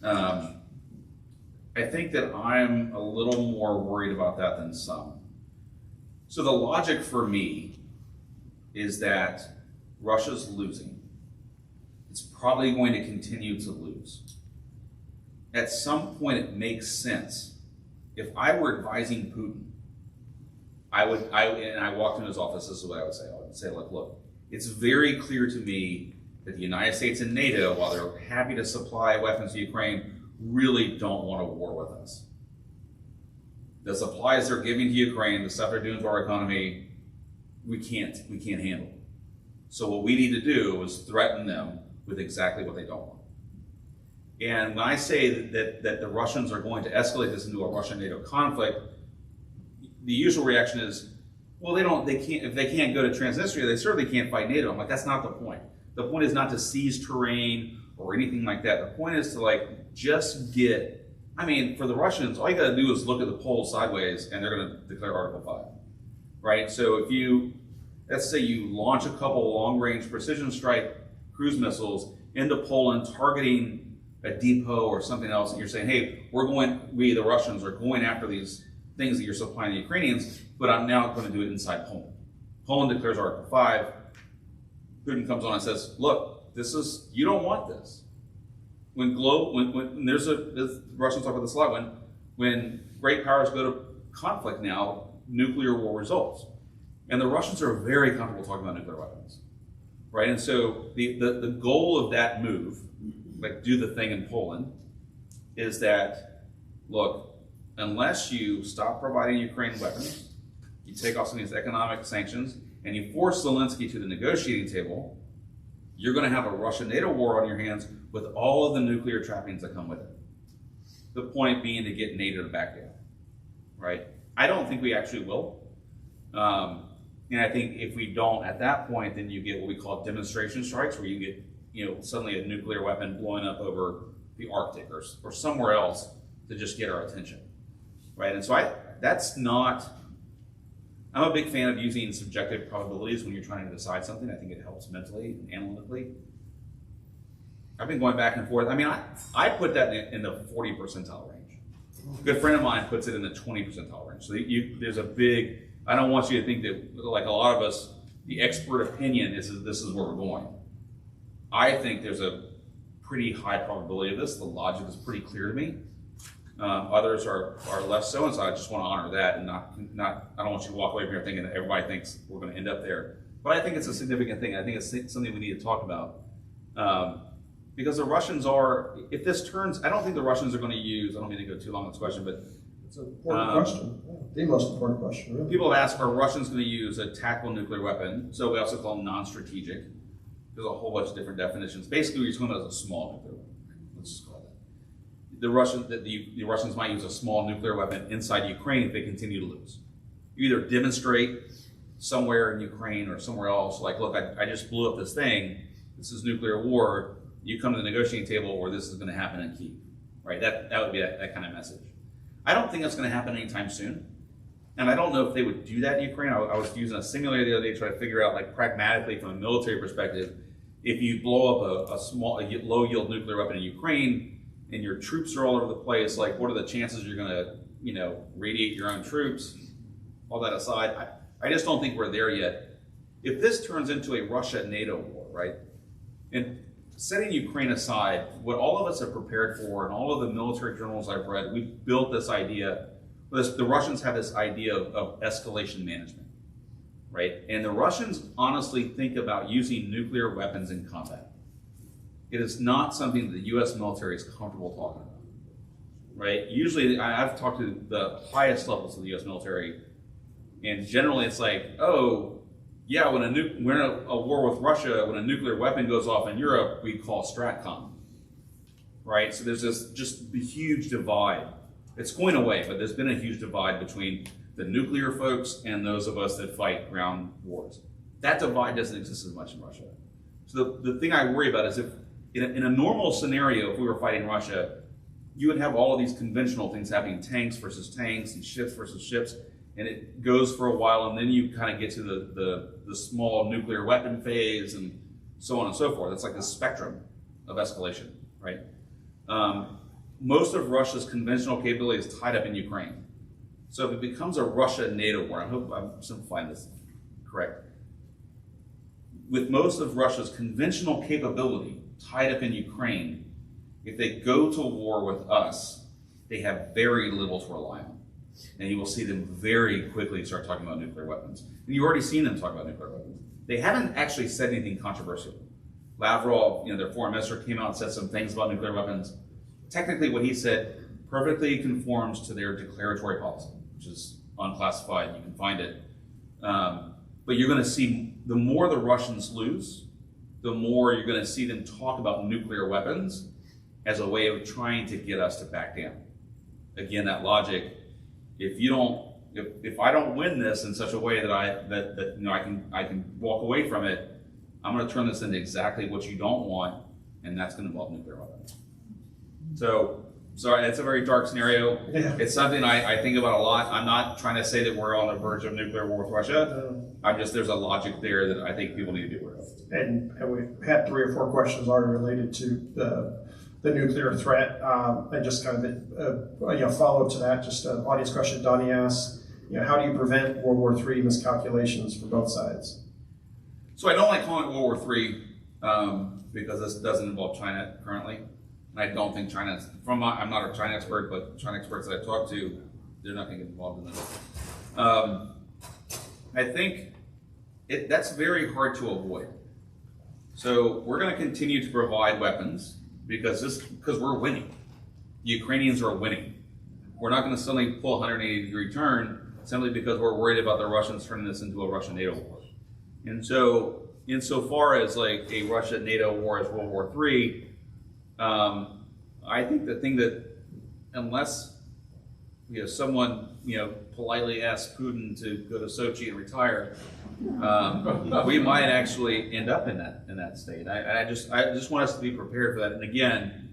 I think that I'm a little more worried about that than some. So the logic for me is that Russia's losing. It's probably going to continue to lose. At some point, it makes sense. If I were advising Putin, I walked into his office, this is what I would say. I would say, look, it's very clear to me that the United States and NATO, while they're happy to supply weapons to Ukraine, really don't want a war with us. The supplies they're giving to Ukraine, the stuff they're doing to our economy, we can't handle. So what we need to do is threaten them with exactly what they don't want. And when I say that the Russians are going to escalate this into a Russia-NATO conflict, the usual reaction is, well, if they can't go to Transnistria, they certainly can't fight NATO. I'm like, that's not the point. The point is not to seize terrain or anything like that. The point is to just get, for the Russians, all you gotta do is look at the Poles sideways and they're gonna declare Article 5, right? So if let's say you launch a couple long-range precision strike cruise missiles into Poland targeting a depot or something else, and you're saying, hey, we, the Russians, are going after these things that you're supplying the Ukrainians, but I'm now going to do it inside Poland. Poland declares Article 5. Putin comes on and says, look, you don't want this. When Russians talk about this a lot, when great powers go to conflict now, nuclear war results. And the Russians are very comfortable talking about nuclear weapons, right? And so the goal of that move, like do the thing in Poland, is that, look, unless you stop providing Ukraine weapons, you take off some of these economic sanctions, and you force Zelensky to the negotiating table, you're going to have a Russia-NATO war on your hands with all of the nuclear trappings that come with it. The point being to get NATO to back down, right? I don't think we actually will. And I think if we don't at that point, then you get what we call demonstration strikes, where you get, suddenly a nuclear weapon blowing up over the Arctic or somewhere else to just get our attention, right? And so I'm a big fan of using subjective probabilities when you're trying to decide something. I think it helps mentally and analytically. I've been going back and forth. I put that in the 40 percentile range. A good friend of mine puts it in the 20 percentile range. So there's a big, I don't want you to think that, like a lot of us, the expert opinion is this is where we're going. I think there's a pretty high probability of this. The logic is pretty clear to me. Others are less so, and so I just want to honor that, and not. I don't want you to walk away from here thinking that everybody thinks we're going to end up there. But I think it's a significant thing. I think it's something we need to talk about. Because the Russians are, if this turns, I don't think the Russians are going to use, I don't mean to go too long on this question, but It's an important question. The most important question, really. people have asked, are Russians going to use a tactical nuclear weapon? So we also call them non-strategic. There's a whole bunch of different definitions. Basically, we're talking about a small nuclear weapon. Let's just call it that. The Russians might use a small nuclear weapon inside Ukraine if they continue to lose. You either demonstrate somewhere in Ukraine or somewhere else, like, look, I just blew up this thing. This is nuclear war. You come to the negotiating table, or this is going to happen in Kyiv, right? That would be that kind of message. I don't think that's going to happen anytime soon, and I don't know if they would do that in Ukraine. I was using a simulator the other day to try to figure out, like, pragmatically from a military perspective, if you blow up a low-yield nuclear weapon in Ukraine and your troops are all over the place, like, what are the chances you're going to, radiate your own troops? All that aside, I just don't think we're there yet. If this turns into a Russia-NATO war, right? And setting Ukraine aside, what all of us have prepared for, and all of the military journals I've read, we've built this idea. The Russians have this idea of escalation management, right? And the Russians honestly think about using nuclear weapons in combat. It is not something that the U.S. military is comfortable talking about, right? Usually, I've talked to the highest levels of the U.S. military, and generally it's like, oh, yeah, when we're in a war with Russia, when a nuclear weapon goes off in Europe, we call STRATCOM, right? So there's this just a huge divide. It's going away, but there's been a huge divide between the nuclear folks and those of us that fight ground wars. That divide doesn't exist as much in Russia. So the thing I worry about is if in a normal scenario, if we were fighting Russia, you would have all of these conventional things happening, tanks versus tanks and ships versus ships, and it goes for a while, and then you kind of get to the small nuclear weapon phase and so on and so forth. It's like this spectrum of escalation, right? Most of Russia's conventional capability is tied up in Ukraine. So if it becomes a Russia-NATO war, I hope I'm simplifying this correct. With most of Russia's conventional capability tied up in Ukraine, if they go to war with us, they have very little to rely on. And you will see them very quickly start talking about nuclear weapons. And you've already seen them talk about nuclear weapons. They haven't actually said anything controversial. Lavrov, their foreign minister, came out and said some things about nuclear weapons. Technically, what he said perfectly conforms to their declaratory policy, which is unclassified. You can find it. But you're going to see, the more the Russians lose, the more you're going to see them talk about nuclear weapons as a way of trying to get us to back down. Again, that logic. If I don't win this in such a way that I can walk away from it, I'm going to turn this into exactly what you don't want, and that's going to involve nuclear weapons. So, sorry, it's a very dark scenario. Yeah. It's something I think about a lot. I'm not trying to say that we're on the verge of nuclear war with Russia. There's a logic there that I think people need to be aware of. And we had 3 or 4 questions already related to the nuclear threat, and just kind of follow up to that. Just an audience question. Donnie asks, how do you prevent World War III miscalculations for both sides? So I don't like calling it World War III because this doesn't involve China currently. And I don't think China's, I'm not a China expert, but China experts that I've talked to, they're not going to get involved in this. I think that's very hard to avoid. So we're going to continue to provide weapons because we're winning. The Ukrainians are winning. We're not going to suddenly pull a 180-degree turn simply because we're worried about the Russians turning this into a Russia-NATO war. And so, insofar as like a Russia-NATO war is World War III, I think the thing that, unless someone politely asks Putin to go to Sochi and retire, we might actually end up in that state. I just want us to be prepared for that. And again,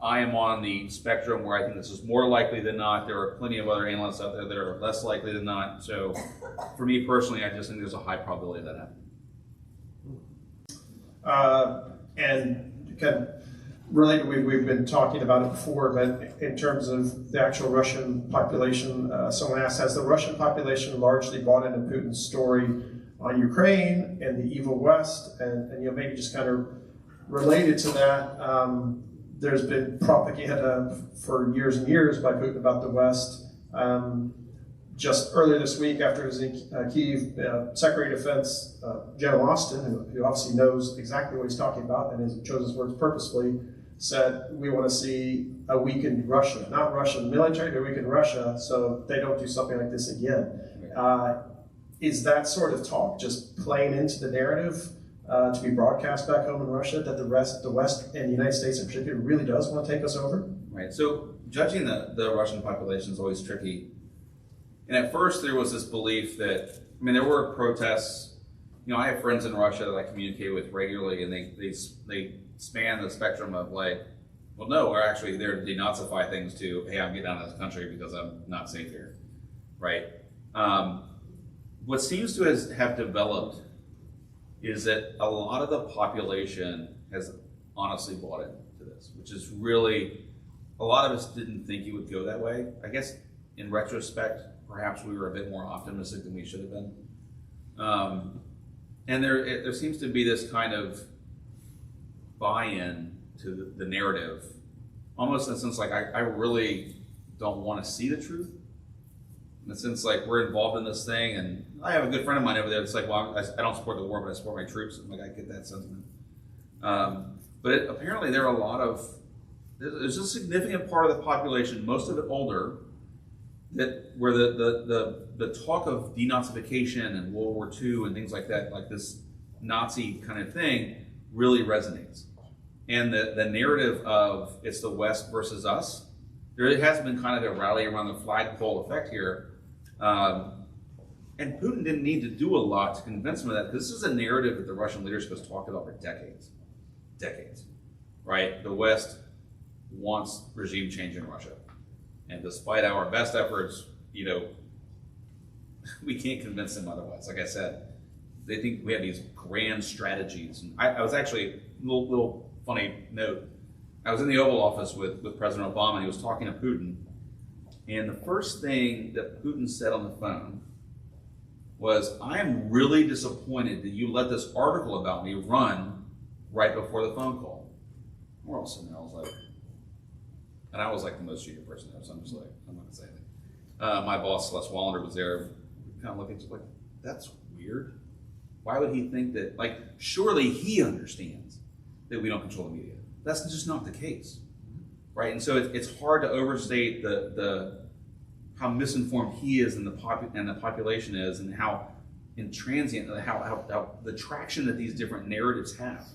I am on the spectrum where I think this is more likely than not. There are plenty of other analysts out there that are less likely than not. So, for me personally, I just think there's a high probability of that happening. And kind of related, we've been talking about it before, but in terms of the actual Russian population, someone asked, has the Russian population largely bought into Putin's story on Ukraine and the evil West? And maybe just kind of related to that, there's been propaganda for years and years by Putin about the West. Just earlier this week, after his Kyiv Secretary of Defense, General Austin, who obviously knows exactly what he's talking about and has chosen his words purposefully, said we want to see a weakened Russia, not Russian military, but weakened Russia, so they don't do something like this again. Is that sort of talk just playing into the narrative to be broadcast back home in Russia that the West and the United States in particular really does want to take us over? Right. So judging the Russian population is always tricky. And at first there was this belief that, I mean, there were protests. You know, I have friends in Russia that I communicate with regularly, and they span the spectrum of like, well, no, we're actually there to denazify things to, hey, I'm getting out of this country because I'm not safe here, right? What seems to have developed is that a lot of the population has honestly bought into this, which is really, a lot of us didn't think it would go that way. I guess in retrospect, perhaps we were a bit more optimistic than we should have been. And there seems to be this kind of buy-in to the narrative, almost in the sense like, I really don't want to see the truth. In the sense like, we're involved in this thing, and I have a good friend of mine over there that's like, well, I don't support the war, but I support my troops. I'm like, I get that sentiment. But apparently there are there's a significant part of the population, most of it older, where the talk of denazification and World War II and things like that, like this Nazi kind of thing, really resonates. And the narrative of it's the West versus us, there has been kind of a rally around the flagpole effect here. And Putin didn't need to do a lot to convince him of that. This is a narrative that the Russian leadership has talked about for decades, right? The West wants regime change in Russia. And despite our best efforts, you know, we can't convince them otherwise. Like I said, they think we have these grand strategies. And I was actually, little funny note, I was in the Oval Office with President Obama, and he was talking to Putin. And the first thing that Putin said on the phone was, I am really disappointed that you let this article about me run right before the phone call. We're all sitting there, and I was like the most junior person there, so I'm just like, I'm not gonna say anything. My boss, Celeste Wallander, was there, kind of looking like, that's weird. Why would he think that, like, surely he understands that we don't control the media. That's just not the case, right? And so it's hard to overstate how misinformed he is and the population is, and how intransient, how the traction that these different narratives have.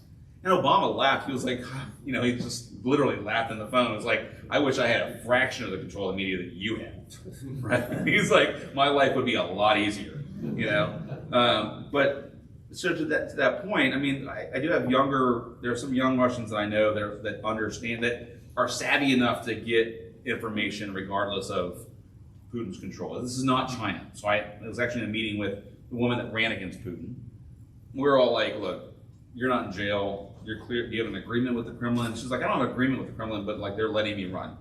And Obama laughed. He was like, you know, he just literally laughed on the phone. It was like, I wish I had a fraction of the control of the media that you have, right? He's like, my life would be a lot easier, you know? But so to that point, I mean, I do have there are some young Russians that I know that understand, that are savvy enough to get information regardless of Putin's control. This is not China. So I was actually in a meeting with the woman that ran against Putin. We're all like, look, you're not in jail. You're clear. Do you have an agreement with the Kremlin? She's like, I don't have an agreement with the Kremlin, but like they're letting me run.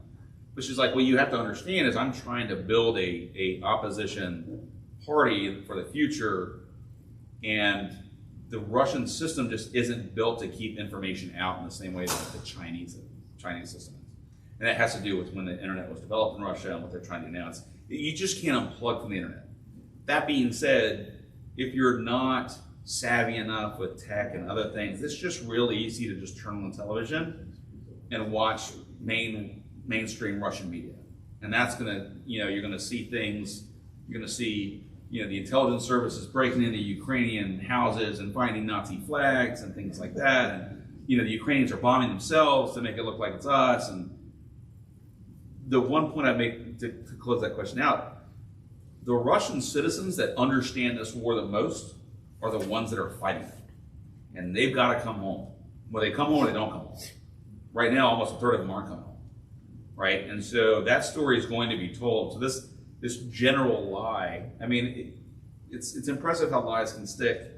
But she's like, what you have to understand is I'm trying to build a opposition party for the future, and the Russian system just isn't built to keep information out in the same way that the Chinese system is. And that has to do with when the internet was developed in Russia and what they're trying to do now. You just can't unplug from the internet. That being said, if you're not savvy enough with tech and other things, it's just really easy to just turn on the television and watch mainstream Russian media. And that's gonna, you know, you're gonna see things, you're gonna see, you know, the intelligence services breaking into Ukrainian houses and finding Nazi flags and things like that. And, you know, the Ukrainians are bombing themselves to make it look like it's us. And the one point I make to close that question out, the Russian citizens that understand this war the most are the ones that are fighting it. And they've got to come home. Whether they come home or they don't come home. Right now, almost a third of them aren't coming home. Right? And so that story is going to be told. So this general lie, I mean, it's impressive how lies can stick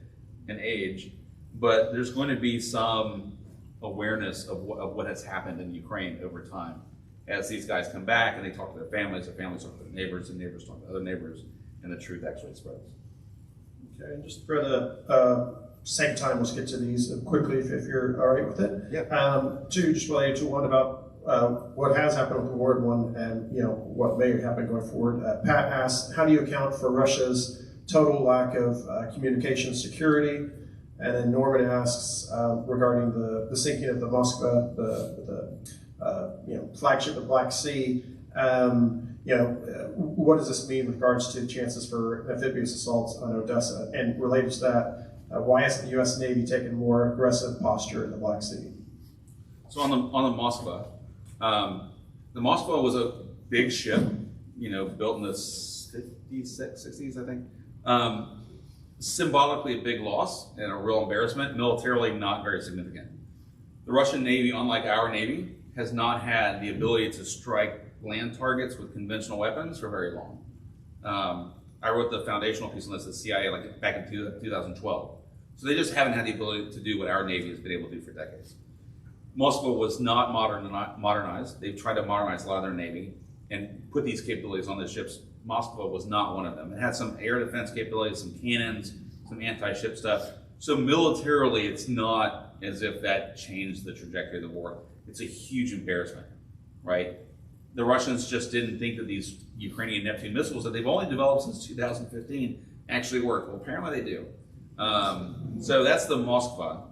and age, but there's going to be some awareness of what has happened in Ukraine over time. As these guys come back and they talk to their families talk to their neighbors, and neighbors talk to other neighbors, and the truth actually spreads. Okay, and just for the sake of time, let's get to these quickly if you're all right with it. Yeah. Two, just related to one about what has happened with World War I and what may happen going forward. Pat asks, how do you account for Russia's total lack of communication security? And then Norman asks regarding the sinking of the Moskva, the flagship of Black Sea. What does this mean with regards to chances for amphibious assaults on Odessa? And related to that, why hasn't the U.S. Navy taken more aggressive posture in the Black Sea? So on the Moskva, the Moskva was a big ship, built in the 50s, 60s, I think. Symbolically a big loss and a real embarrassment, militarily not very significant. The Russian Navy, unlike our Navy, has not had the ability to strike land targets with conventional weapons for very long. I wrote the foundational piece on this at CIA back in 2012. So they just haven't had the ability to do what our Navy has been able to do for decades. Moskva was not modernized. They've tried to modernize a lot of their Navy and put these capabilities on the ships. Moskva was not one of them. It had some air defense capabilities, some cannons, some anti-ship stuff. So militarily, it's not as if that changed the trajectory of the war. It's a huge embarrassment, right? The Russians just didn't think that these Ukrainian Neptune missiles that they've only developed since 2015 actually work. Well, apparently they do. So that's the Moskva.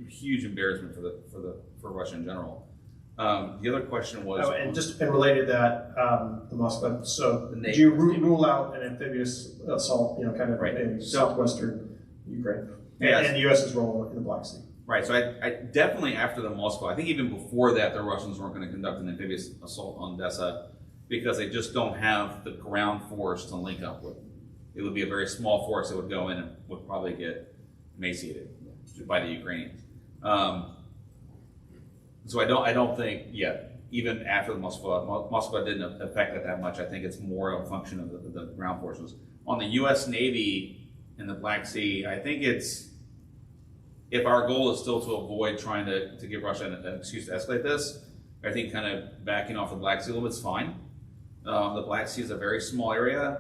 Huge embarrassment for Russia in general. The other question was, and related to that, the Moskva. So, The do Navy. you rule out an amphibious assault? Kind of Right. in southwestern Ukraine, Yes. and the U.S.'s role in the Black Sea. right, so I definitely after the Moskva, I think even before that, the Russians weren't going to conduct an amphibious assault on Odessa because they just don't have the ground force to link up with. It would be a very small force that would go in and would probably get emaciated by the Ukrainians. So I don't think, even after the Moskva didn't affect it that much. I think it's more a function of the ground forces. On the U.S. Navy in the Black Sea, I think if our goal is still to avoid trying to give Russia an excuse to escalate this, I think kind of backing off the Black Sea a little bit's fine. The Black Sea is a very small area.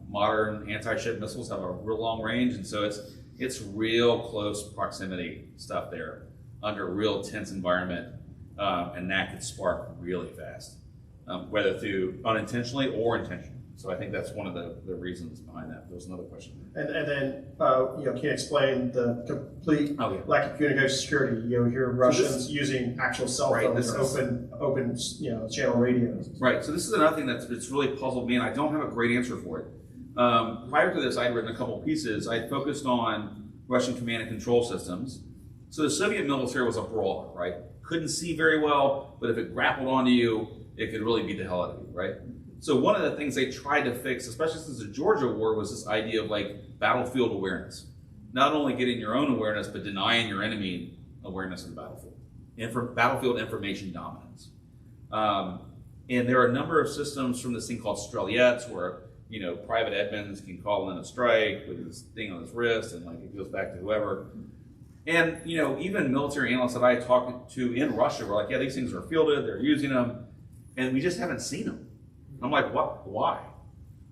Modern anti-ship missiles have a real long range, and so it's real close proximity stuff there under a real tense environment, and that could spark really fast, whether through unintentionally or intentionally. So I think that's one of the reasons behind that. There was another question. And then can you explain the complete lack of communication security? You hear Russians using actual cell phones or open channel radios. Right. So this is another thing it's really puzzled me, and I don't have a great answer for it. Prior to this, I'd written a couple pieces. I focused on Russian command and control systems. So the Soviet military was a brawler, right? Couldn't see very well, but if it grappled onto you, it could really beat the hell out of you, right? So one of the things they tried to fix, especially since the Georgia War, was this idea of battlefield awareness. Not only getting your own awareness, but denying your enemy awareness of the battlefield. Battlefield information dominance. And there are a number of systems from this thing called Strelets, where Private Edmonds can call in a strike with his thing on his wrist, and it goes back to whoever. And even military analysts that I talked to in Russia were like, yeah, these things are fielded, they're using them, and we just haven't seen them. I'm like, what? Why?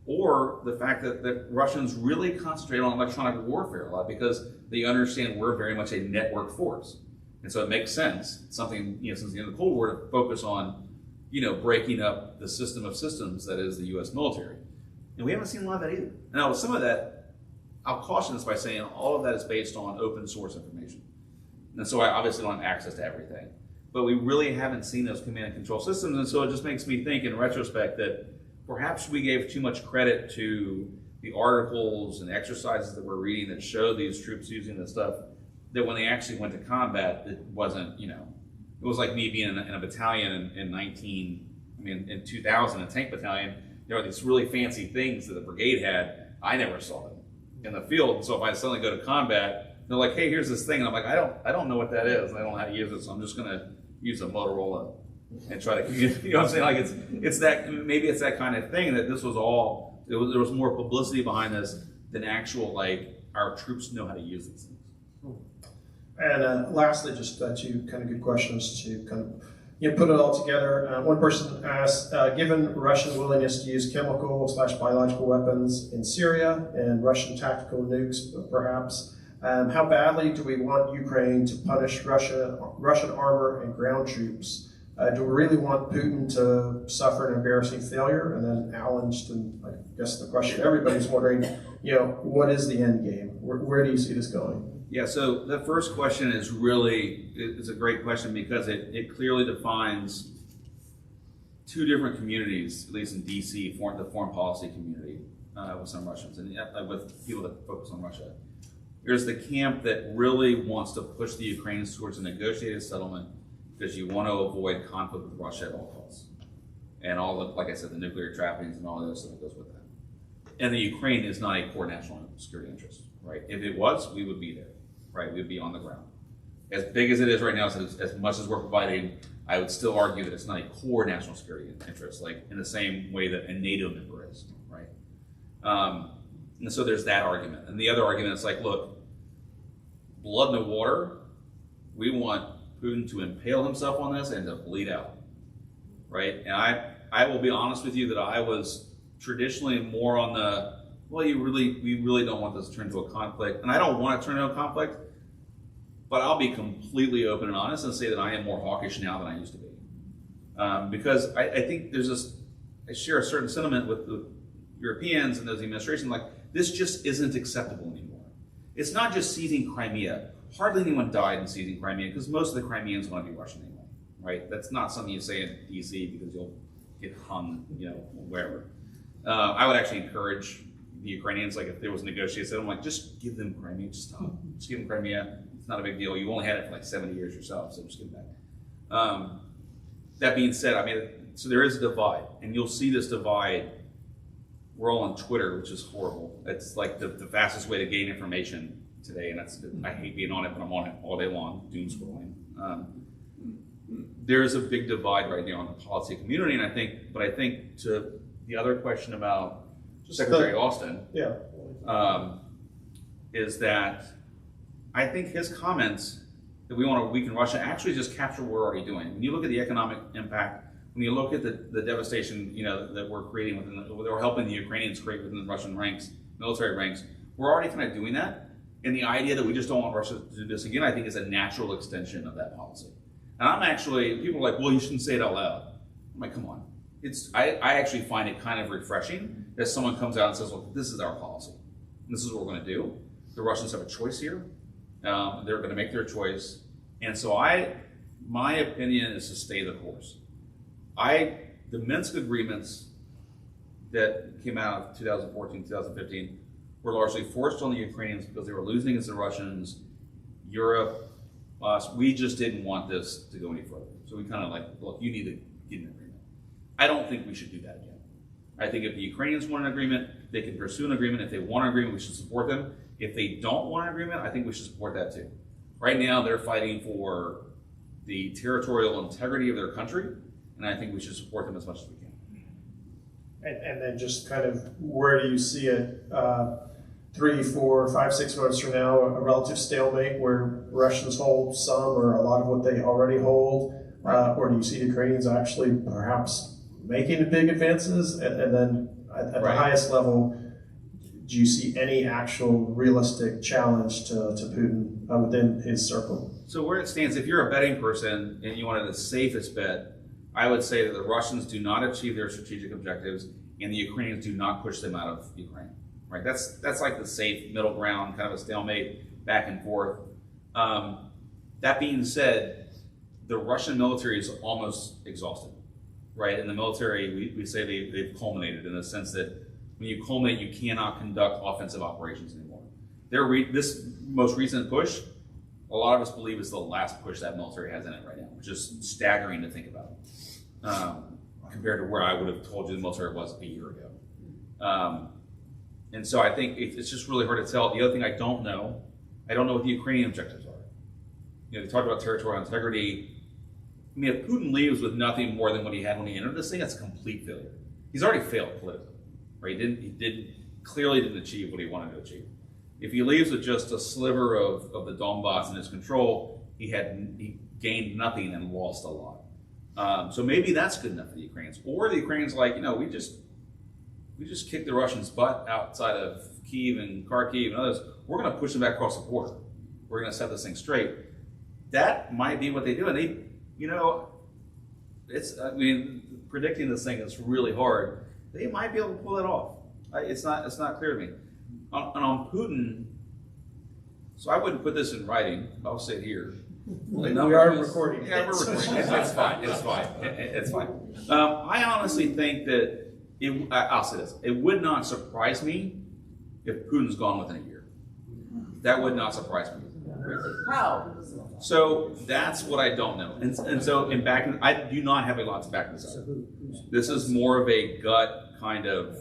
Or the fact that Russians really concentrate on electronic warfare a lot because they understand we're very much a network force. And so it makes sense, something, since the end of the Cold War, to focus on, breaking up the system of systems that is the U.S. military. And we haven't seen a lot of that either. Now, some of that, I'll caution this by saying all of that is based on open source information. And so I obviously don't have access to everything. But we really haven't seen those command and control systems, and so it just makes me think in retrospect that perhaps we gave too much credit to the articles and exercises that we're reading that show these troops using this stuff, that when they actually went to combat, it wasn't, it was like me being in a battalion in 2000, a tank battalion. There were these really fancy things that the brigade had. I never saw them in the field, and so if I suddenly go to combat, they're like, hey, here's this thing, and I'm like, I don't know what that is, and I don't know how to use it, so I'm just gonna use a Motorola and try to communicate. You know what I'm saying? It's that, maybe it's that kind of thing that this was all, there was more publicity behind this than actual, our troops know how to use these things. And lastly, just two kind of good questions to kind of put it all together. One person asked, given Russian willingness to use chemical/biological weapons in Syria and Russian tactical nukes, perhaps, how badly do we want Ukraine to punish Russian armor and ground troops Do we really want Putin to suffer an embarrassing failure? And then Alan, I guess the question everybody's wondering, what is the end game? Where do you see this going? Yeah, so the first question is a great question because it clearly defines two different communities, at least in DC, the foreign policy community with some Russians and with people that focus on Russia. There's the camp that really wants to push the Ukrainians towards a negotiated settlement because you want to avoid conflict with Russia at all costs. And all the, like I said, the nuclear trappings and all the other stuff that goes with that. And the Ukraine is not a core national security interest, right? If it was, we would be there, right? We'd be on the ground. As big as it is right now, as much as we're providing, I would still argue that it's not a core national security interest, like in the same way that a NATO member is, right? And so there's that argument. And the other argument is like, look, blood in the water, we want Putin to impale himself on this and to bleed out, right? And I will be honest with you that I was traditionally more on the, well, we really don't want this to turn into a conflict. And I don't want it to turn into a conflict, but I'll be completely open and honest and say that I am more hawkish now than I used to be. Because I think I share a certain sentiment with the Europeans and those in the administration, like, this just isn't acceptable anymore. It's not just seizing Crimea. Hardly anyone died in seizing Crimea because most of the Crimeans want to be Russian anyway, right? That's not something you say in DC because you'll get hung, wherever. I would actually encourage the Ukrainians, like if there was negotiations, I'm like, just give them Crimea, just give them Crimea. It's not a big deal. You only had it for like 70 years yourself, so just give it back. That being said, so there is a divide, and you'll see this divide. We're all on Twitter, which is horrible. It's like the fastest way to gain information today, and I hate being on it, but I'm on it all day long, doom scrolling. There's a big divide right now in the policy community, and I think to the other question about Secretary Austin, is that I think his comments that we want to weaken Russia actually just capture what we're already doing. When you look at the economic impact, when you look at the devastation, that we're creating that we're helping the Ukrainians create within the Russian ranks, military ranks, we're already kind of doing that. And the idea that we just don't want Russia to do this again, I think is a natural extension of that policy. And people are like, well, you shouldn't say it out loud. I'm like, come on. I actually find it kind of refreshing that someone comes out and says, well, this is our policy. And this is what we're going to do. The Russians have a choice here. They're going to make their choice. And so my opinion is to stay the course. The Minsk agreements that came out of 2014, 2015 were largely forced on the Ukrainians because they were losing against the Russians, Europe, us. We just didn't want this to go any further. So we kind of like, look, you need to get an agreement. I don't think we should do that again. I think if the Ukrainians want an agreement, they can pursue an agreement. If they want an agreement, we should support them. If they don't want an agreement, I think we should support that too. Right now, they're fighting for the territorial integrity of their country, and I think we should support them as much as we can. And then just kind of where do you see it 3, 4, 5, 6 months from now, a relative stalemate where Russians hold some or a lot of what they already hold, or do you see the Ukrainians actually perhaps making big advances? And then at the highest level, do you see any actual realistic challenge to Putin within his circle? So where it stands, if you're a betting person and you wanted the safest bet, I would say that the Russians do not achieve their strategic objectives and the Ukrainians do not push them out of Ukraine. Right? That's like the safe middle ground, kind of a stalemate back and forth. That being said, the Russian military is almost exhausted. Right? In the military, we say they've culminated in the sense that when you culminate, you cannot conduct offensive operations anymore. This most recent push, a lot of us believe is the last push that military has in it right now, which is staggering to think about compared to where I would have told you the military was a year ago. And so I think it's just really hard to tell. The other thing I don't know what the Ukrainian objectives are. They talked about territorial integrity. I mean, if Putin leaves with nothing more than what he had when he entered this thing, that's a complete failure. He's already failed politically. Right? He clearly didn't achieve what he wanted to achieve. If he leaves with just a sliver of the Donbass in his control, he gained nothing and lost a lot. So maybe that's good enough for the Ukrainians. Or the Ukrainians we just kicked the Russians' butt outside of Kyiv and Kharkiv and others. We're going to push them back across the border. We're going to set this thing straight. That might be what they do. And I mean, predicting this thing is really hard. They might be able to pull it off. It's not clear to me. On Putin, so I wouldn't put this in writing. I'll say it here. We are recording. Yeah, we're recording. It's fine. It's fine. It's fine. I honestly think that I'll say this. It would not surprise me if Putin's gone within a year. That would not surprise me. How? So that's what I don't know. And so I do not have a lot to back this up. This is more of a gut kind of,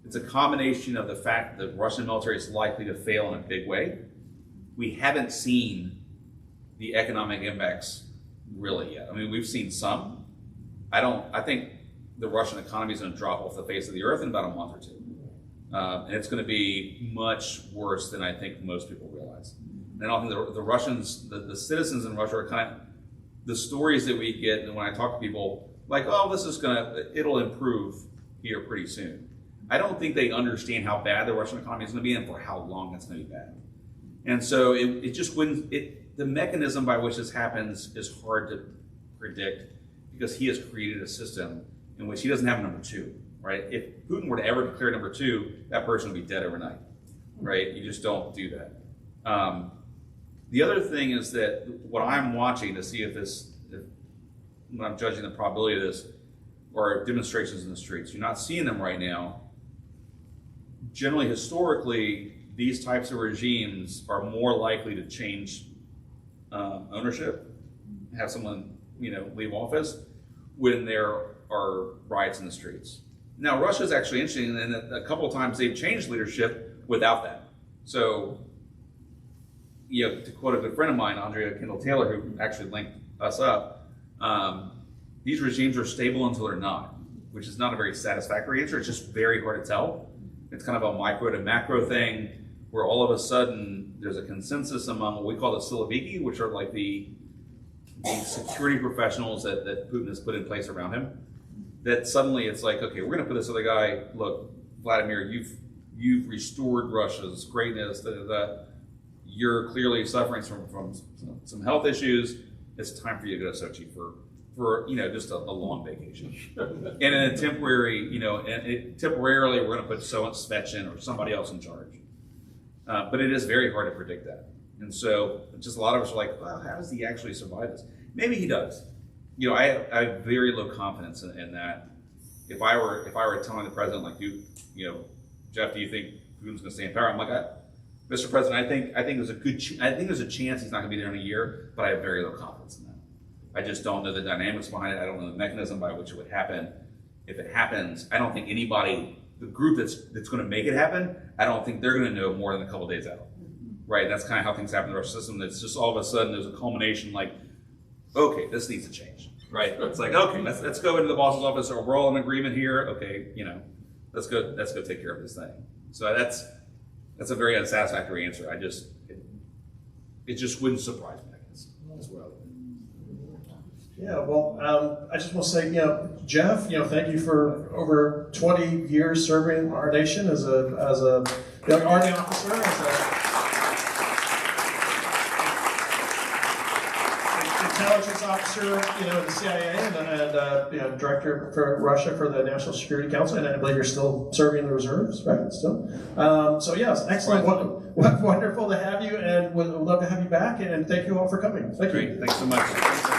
it's a combination of the fact that the Russian military is likely to fail in a big way. We haven't seen the economic impacts really yet. I mean, we've seen some. I think the Russian economy is going to drop off the face of the earth in about a month or two. And it's going to be much worse than I think most people realize. And I don't think the Russians, the citizens in Russia are kind of, the stories that we get, and when I talk to people, like, oh, it'll improve here pretty soon. I don't think they understand how bad the Russian economy is going to be and for how long it's going to be bad. And so it just wouldn't, the mechanism by which this happens is hard to predict because he has created a system in which he doesn't have a number two, right? If Putin were to ever declare number two, that person would be dead overnight, right? You just don't do that. The other thing is that what I'm watching to see if when I'm judging the probability of this, are demonstrations in the streets. You're not seeing them right now. Generally, historically, these types of regimes are more likely to change ownership, have someone leave office when there are riots in the streets. Now, Russia's actually interesting in that a couple of times they've changed leadership without that. So, to quote a good friend of mine, Andrea Kendall Taylor, who actually linked us up, these regimes are stable until they're not, which is not a very satisfactory answer. It's just very hard to tell. It's kind of a micro to macro thing where all of a sudden there's a consensus among what we call the Siloviki, which are like the security professionals that Putin has put in place around him, that suddenly it's like, okay, we're going to put this other guy, look, Vladimir, you've restored Russia's greatness, you're clearly suffering from some health issues. It's time for you to go to Sochi for just a long vacation. And in a temporary, temporarily we're going to put Svechin or somebody else in charge. But it is very hard to predict that. And so just a lot of us are like, well, how does he actually survive this? Maybe he does. I have very low confidence in that. If I were telling the president, like, Jeff, do you think Putin's going to stay in power? I'm like, Mr. President, I think there's a chance he's not going to be there in a year, but I have very low confidence in that. I just don't know the dynamics behind it. I don't know the mechanism by which it would happen. If it happens, I don't think anybody, the group that's going to make it happen, I don't think they're going to know more than a couple of days out. Right? That's kind of how things happen in the Russian system. It's just all of a sudden there's a culmination like, okay, this needs to change. Right? It's like, okay, let's go into the boss's office, or we're all in agreement here. Okay, let's go take care of this thing. So that's a very unsatisfactory answer. It just wouldn't surprise me, I guess. That's what I would think. Yeah, well, I just want to say, Jeff, thank you for over 20 years serving our nation as a young Army officer, as a intelligence officer, in the CIA, and director for Russia for the National Security Council, and I believe you're still serving in the reserves, right? Still. So yes, excellent, wonderful to have you, and would love to have you back. And thank you all for coming. Thank you. Great, thanks so much.